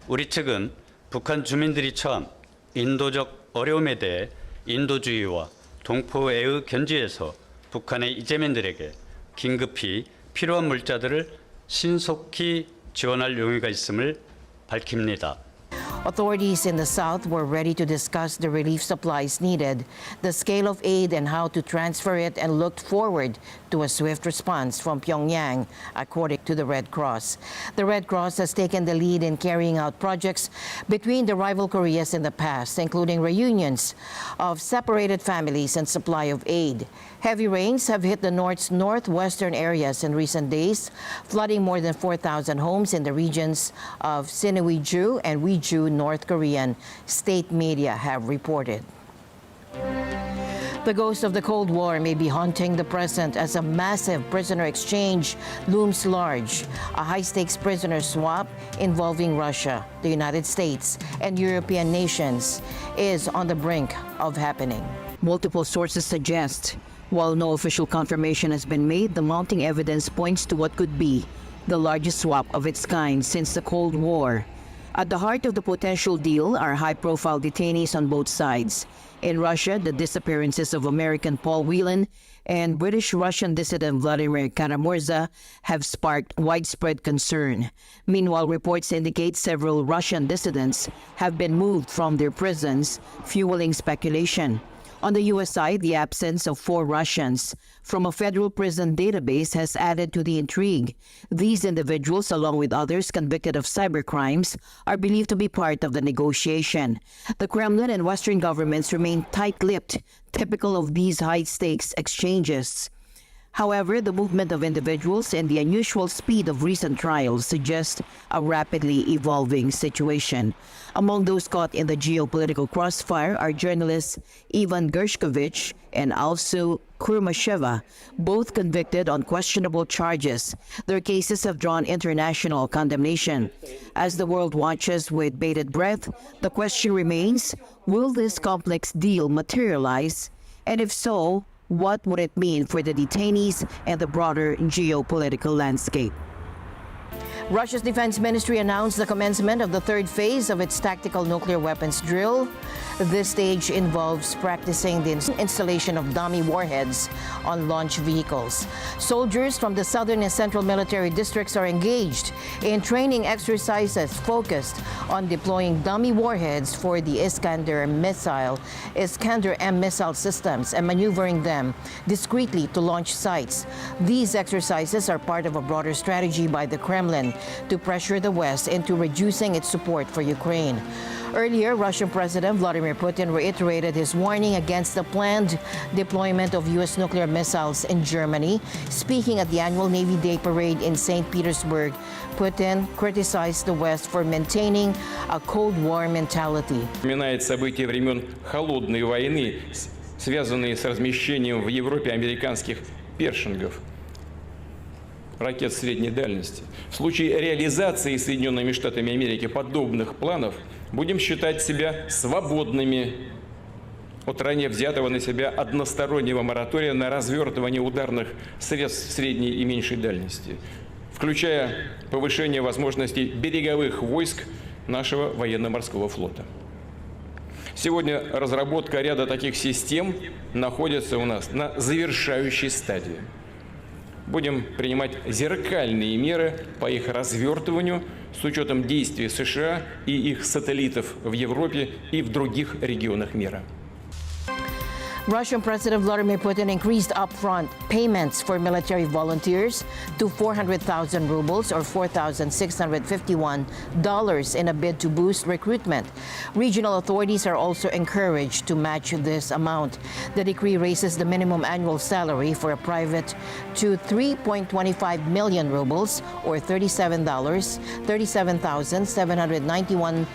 우리 측은 북한 주민들이 처한 인도적 어려움에 대해 인도주의와 동포애의 견지에서 북한의 이재민들에게 긴급히 필요한 물자들을 신속히 지원할 용의가 있음을 밝힙니다. Authorities in the south were ready to discuss the relief supplies needed, the scale of aid, and how to transfer it, and looked forward to a swift response from Pyongyang, according to the Red Cross. The Red Cross has taken the lead in carrying out projects between the rival Koreas in the past, including reunions of separated families and supply of aid. Heavy rains have hit the North's northwestern areas in recent days, flooding more than 4,000 homes in the regions of Sinuiju and Wiju, North Korean, state media have reported. The ghost of the Cold War may be haunting the present as a massive prisoner exchange looms large. A high-stakes prisoner swap involving Russia, the United States, and European nations is on the brink of happening. Multiple sources suggest, while no official confirmation has been made, the mounting evidence points to what could be the largest swap of its kind since the Cold War. At the heart of the potential deal are high-profile detainees on both sides. In Russia, the disappearances of American Paul Whelan and British-Russian dissident Vladimir Karamurza have sparked widespread concern. Meanwhile, reports indicate several Russian dissidents have been moved from their prisons, fueling speculation. On the U.S. side, the absence of 4 Russians from a federal prison database has added to the intrigue. These individuals, along with others convicted of cybercrimes, are believed to be part of the negotiation. The Kremlin and Western governments remain tight-lipped, typical of these high-stakes exchanges. However, the movement of individuals and the unusual speed of recent trials suggest a rapidly evolving situation. Among those caught in the geopolitical crossfire are journalists Ivan Gershkovich and Alsu Kurmasheva, both convicted on questionable charges. Their cases have drawn international condemnation. As the world watches with bated breath, the question remains, will this complex deal materialize? And if so, What would it mean for the detainees and the broader geopolitical landscape? Russia's defense ministry announced the commencement of the third phase of its tactical nuclear weapons drill. This stage involves practicing the installation of dummy warheads on launch vehicles. Soldiers from the southern and central military districts are engaged in training exercises focused on deploying dummy warheads for the Iskander-M missile systems and maneuvering them discreetly to launch sites. These exercises are part of a broader strategy by the Kremlin to pressure the West into reducing its support for Ukraine. Earlier, Russian President Vladimir Putin reiterated his warning against the planned deployment of U.S. nuclear missiles in Germany. Speaking at the annual Navy Day parade in St. Petersburg, Putin criticized the West for maintaining a Cold War mentality. Вспоминает события времен холодной войны, связанные с размещением в Европе американских першингов, ракет средней дальности. В случае реализации Соединенными Штатами Америки подобных планов будем считать себя свободными от ранее взятого на себя одностороннего моратория на развертывание ударных средств средней и меньшей дальности, включая повышение возможностей береговых войск нашего военно-морского флота. Сегодня разработка ряда таких систем находится у нас на завершающей стадии. Будем принимать зеркальные меры по их развертыванию с учетом действий США и их сателлитов в Европе и в других регионах мира. Russian President Vladimir Putin increased upfront payments for military volunteers to 400,000 rubles or $4,651 in a bid to boost recruitment. Regional authorities are also encouraged to match this amount. The decree raises the minimum annual salary for a private to 3.25 million rubles or $37,791,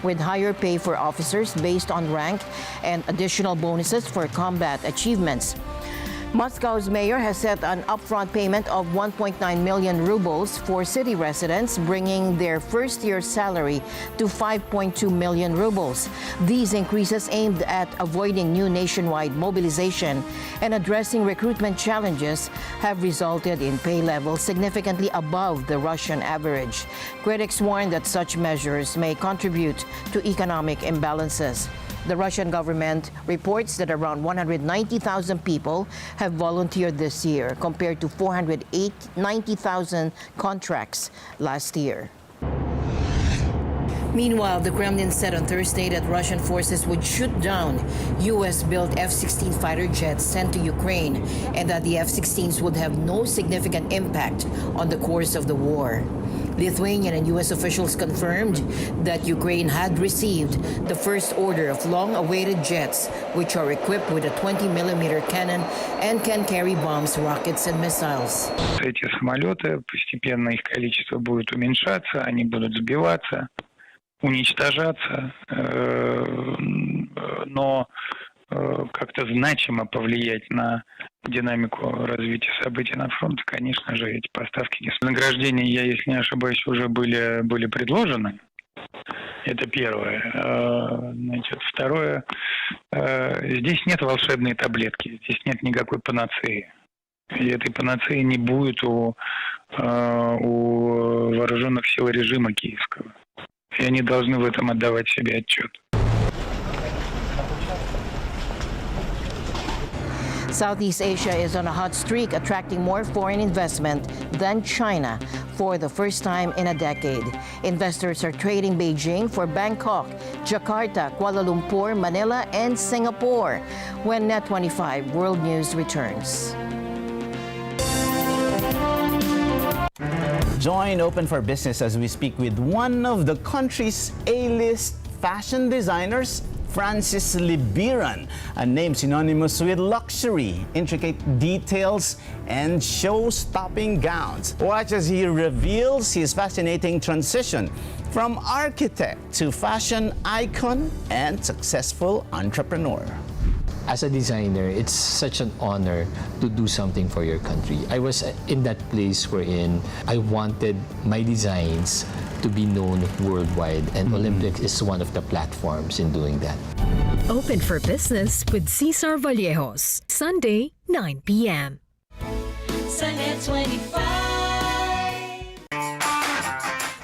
with higher pay for officers based on rank and additional bonuses for combat achievements. Moscow's mayor has set an upfront payment of 1.9 million rubles for city residents, bringing their first-year salary to 5.2 million rubles. These increases aimed at avoiding new nationwide mobilization and addressing recruitment challenges have resulted in pay levels significantly above the Russian average. Critics warn that such measures may contribute to economic imbalances. The Russian government reports that around 190,000 people have volunteered this year, compared to 490,000 contracts last year. Meanwhile, the Kremlin said on Thursday that Russian forces would shoot down U.S.-built F-16 fighter jets sent to Ukraine and that the F-16s would have no significant impact on the course of the war. Lithuanian and U.S. officials confirmed that Ukraine had received the first order of long-awaited jets, which are equipped with a 20-millimeter cannon and can carry bombs, rockets, and missiles. Эти самолеты, постепенно их количество будет уменьшаться, они будут сбиваться, уничтожаться, но как-то значимо повлиять на динамику развития событий на фронте, конечно же, эти поставки не. Награждения, если не ошибаюсь, уже были предложены. Это первое. Значит, второе. Здесь нет волшебной таблетки, здесь нет никакой панацеи. И этой панацеи не будет у вооруженных сил режима киевского. И они должны в этом отдавать себе отчет. Southeast Asia is on a hot streak, attracting more foreign investment than China for the first time in a decade. Investors are trading Beijing for Bangkok, Jakarta, Kuala Lumpur, Manila, and Singapore. When Net25 World News returns. Join Open for Business as we speak with one of the country's A-list fashion designers, Francis Libiran, a name synonymous with luxury, intricate details, and show-stopping gowns. Watch as he reveals his fascinating transition from architect to fashion icon and successful entrepreneur. As a designer, it's such an honor to do something for your country. I was in that place wherein I wanted my designs to be known worldwide, and Olympics is one of the platforms in doing that. Open for Business with Cesar Vallejos, Sunday, 9 p.m. Sunday 25.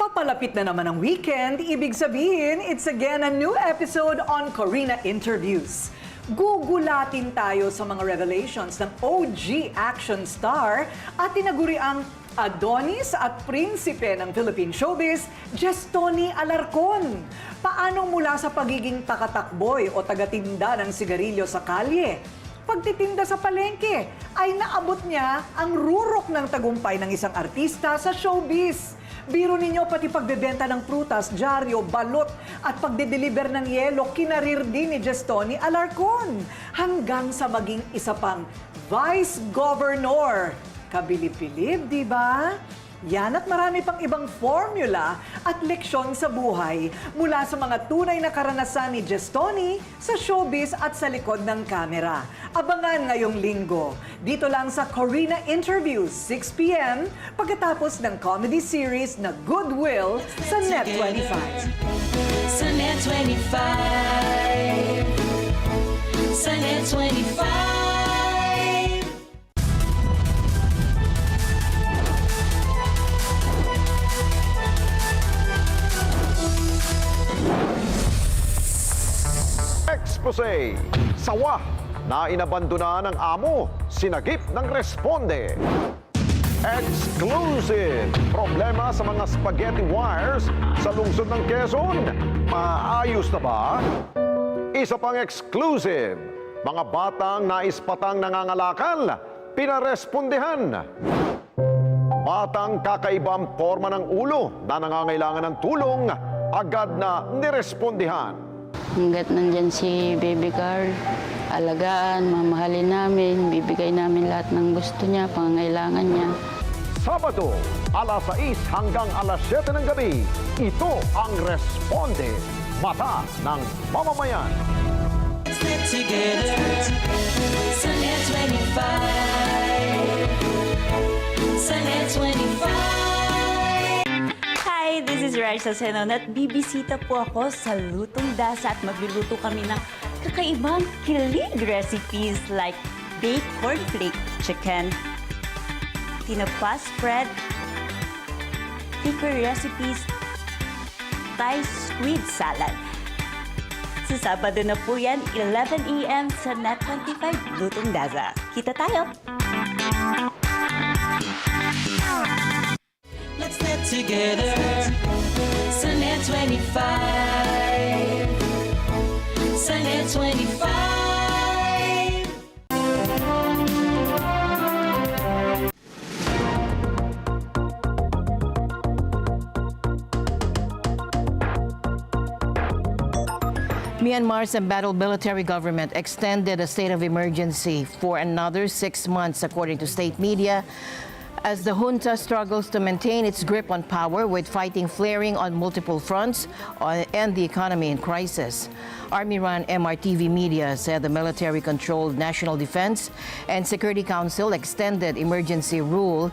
Papalapit na naman ang weekend, ibig sabihin, it's again a new episode on Corina Interviews. Gugulatin tayo sa mga revelations ng OG action star at tinaguri ang Adonis at prinsipe ng Philippine showbiz, Gestoni Alarcon. Paano mula sa pagiging takatakboy o tagatinda ng sigarilyo sa kalye, pagtitinda sa palengke, ay naabot niya ang rurok ng tagumpay ng isang artista sa showbiz. Biro ninyo pati pagbebenta ng prutas, dyaryo, balot at pagde-deliver ng yelo, kinarir din ni Gestoni Alarcon. Hanggang sa maging isa pang Vice Governor. Kabilib-bilib, di ba? Yan at marami pang ibang formula at leksyon sa buhay mula sa mga tunay na karanasan ni Gestoni sa showbiz at sa likod ng kamera. Abangan ngayong linggo. Dito lang sa Corina Interviews, 6 p.m. pagkatapos ng comedy series na Goodwill sa Net25. Sa Net25. Sa Net25. Expose, sawa na inabandona ng amo, sinagip ng responde. Exclusive, problema sa mga spaghetti wires sa lungsod ng Quezon. Maayos na ba? Isa pang exclusive, mga batang naispatang nangangalakal, pinarespondehan. Batang kakaibang forma ng ulo na nangangailangan ng tulong, agad na nirespondihan. Hanggat nandyan si Baby Carl, alagaan, mamahalin namin, bibigay namin lahat ng gusto niya, pangangailangan niya. Sabado, alas 6 hanggang alas 7 ng gabi, ito ang Responde, Mata ng Mamamayan. Let's get together, sa Net25. Sa Net25. Hi, this is Raisa Senon at bibisita po ako sa Lutong Dasa at magluluto kami ng kakaibang kilig recipes like baked cornflake chicken, tinapa spread, thicker recipes, Thai squid salad. Sa Sabado na po yan, 11 a.m. sa Net25 Lutong Dasa. Kita tayo! Let's get together, sa Net25. Sa Net25. Myanmar's embattled military government extended a state of emergency for another 6 months, according to state media, as the junta struggles to maintain its grip on power with fighting flaring on multiple fronts and the economy in crisis. Army-run MRTV media said the military-controlled National Defense and Security Council extended emergency rule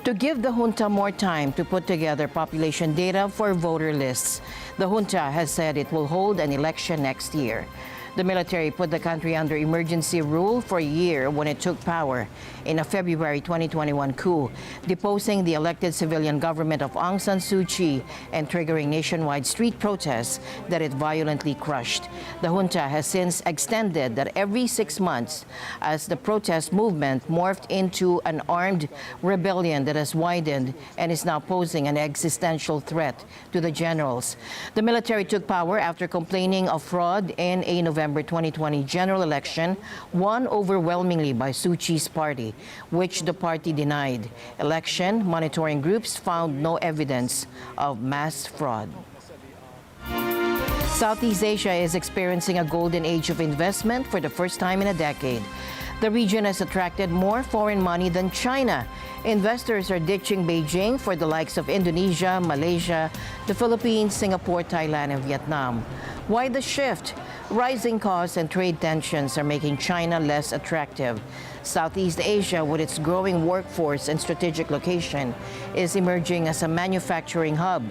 to give the junta more time to put together population data for voter lists. The junta has said it will hold an election next year. The military put the country under emergency rule for a year when it took power in a February 2021 coup, deposing the elected civilian government of Aung San Suu Kyi and triggering nationwide street protests that it violently crushed. The junta has since extended that every 6 months as the protest movement morphed into an armed rebellion that has widened and is now posing an existential threat to the generals. The military took power after complaining of fraud in a November 2020 general election, won overwhelmingly by Suu Kyi's party, which the party denied. Election monitoring groups found no evidence of mass fraud. Southeast Asia is experiencing a golden age of investment for the first time in a decade. The region has attracted more foreign money than China. Investors are ditching Beijing for the likes of Indonesia, Malaysia, the Philippines, Singapore, Thailand, and Vietnam. Why the shift? Rising costs and trade tensions are making China less attractive. Southeast Asia, with its growing workforce and strategic location, is emerging as a manufacturing hub.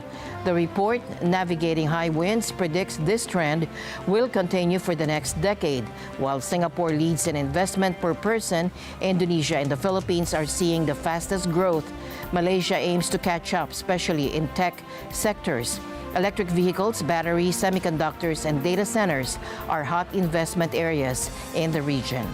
The report, Navigating High Winds, predicts this trend will continue for the next decade. While Singapore leads in investment per person, Indonesia and the Philippines are seeing the fastest growth. Malaysia aims to catch up, especially in tech sectors. Electric vehicles, batteries, semiconductors, and data centers are hot investment areas in the region.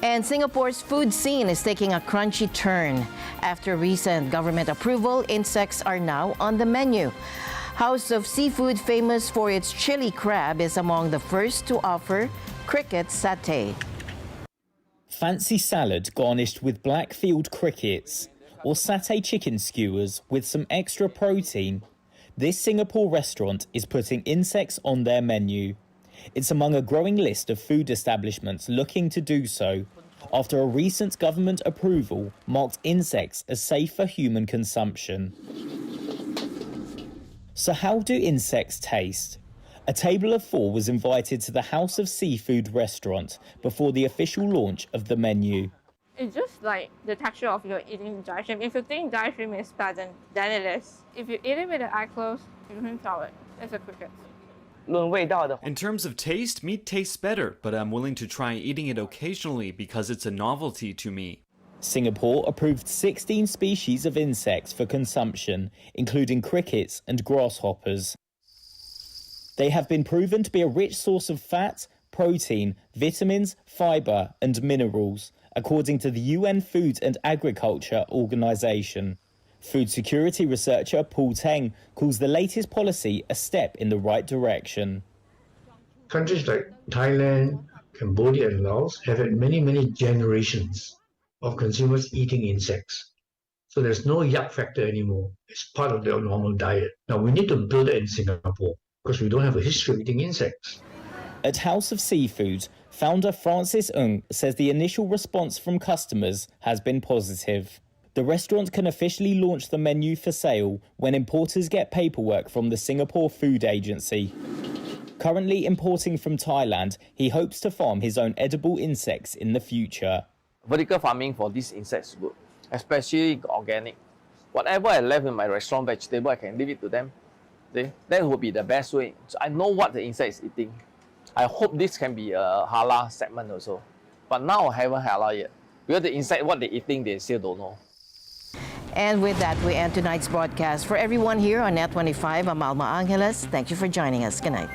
And Singapore's food scene is taking a crunchy turn. After recent government approval, insects are now on the menu. House of Seafood, famous for its chili crab, is among the first to offer cricket satay. Fancy salad garnished with black-field crickets, or satay chicken skewers with some extra protein. This Singapore restaurant is putting insects on their menu. It's among a growing list of food establishments looking to do so, after a recent government approval marked insects as safe for human consumption. So how do insects taste? A table of 4 was invited to the House of Seafood restaurant before the official launch of the menu. It's just like the texture of your eating dry shrimp. If you think dry shrimp is pleasant, then it is. If you eat it with the eye closed, you can tell it. It's a cricket. In terms of taste, meat tastes better, but I'm willing to try eating it occasionally because it's a novelty to me. Singapore approved 16 species of insects for consumption, including crickets and grasshoppers. They have been proven to be a rich source of fat, protein, vitamins, fiber, and minerals, according to the UN Food and Agriculture Organization. Food security researcher Paul Teng calls the latest policy a step in the right direction. Countries like Thailand, Cambodia, and Laos have had many generations of consumers eating insects. So there's no yuck factor anymore. It's part of their normal diet. Now we need to build it in Singapore because we don't have a history of eating insects. At House of Seafood, founder Francis Ng says the initial response from customers has been positive. The restaurant can officially launch the menu for sale when importers get paperwork from the Singapore Food Agency. Currently importing from Thailand, he hopes to farm his own edible insects in the future. Vertical farming for these insects is good, especially organic. Whatever I left in my restaurant vegetable, I can leave it to them. That would be the best way. So I know what the insect is eating. I hope this can be a halal segment also. But now I haven't halal yet. Because the insect, what they're eating, they still don't know. And with that, we end tonight's broadcast. For everyone here on Net 25, I'm Alma Angeles. Thank you for joining us. Good night.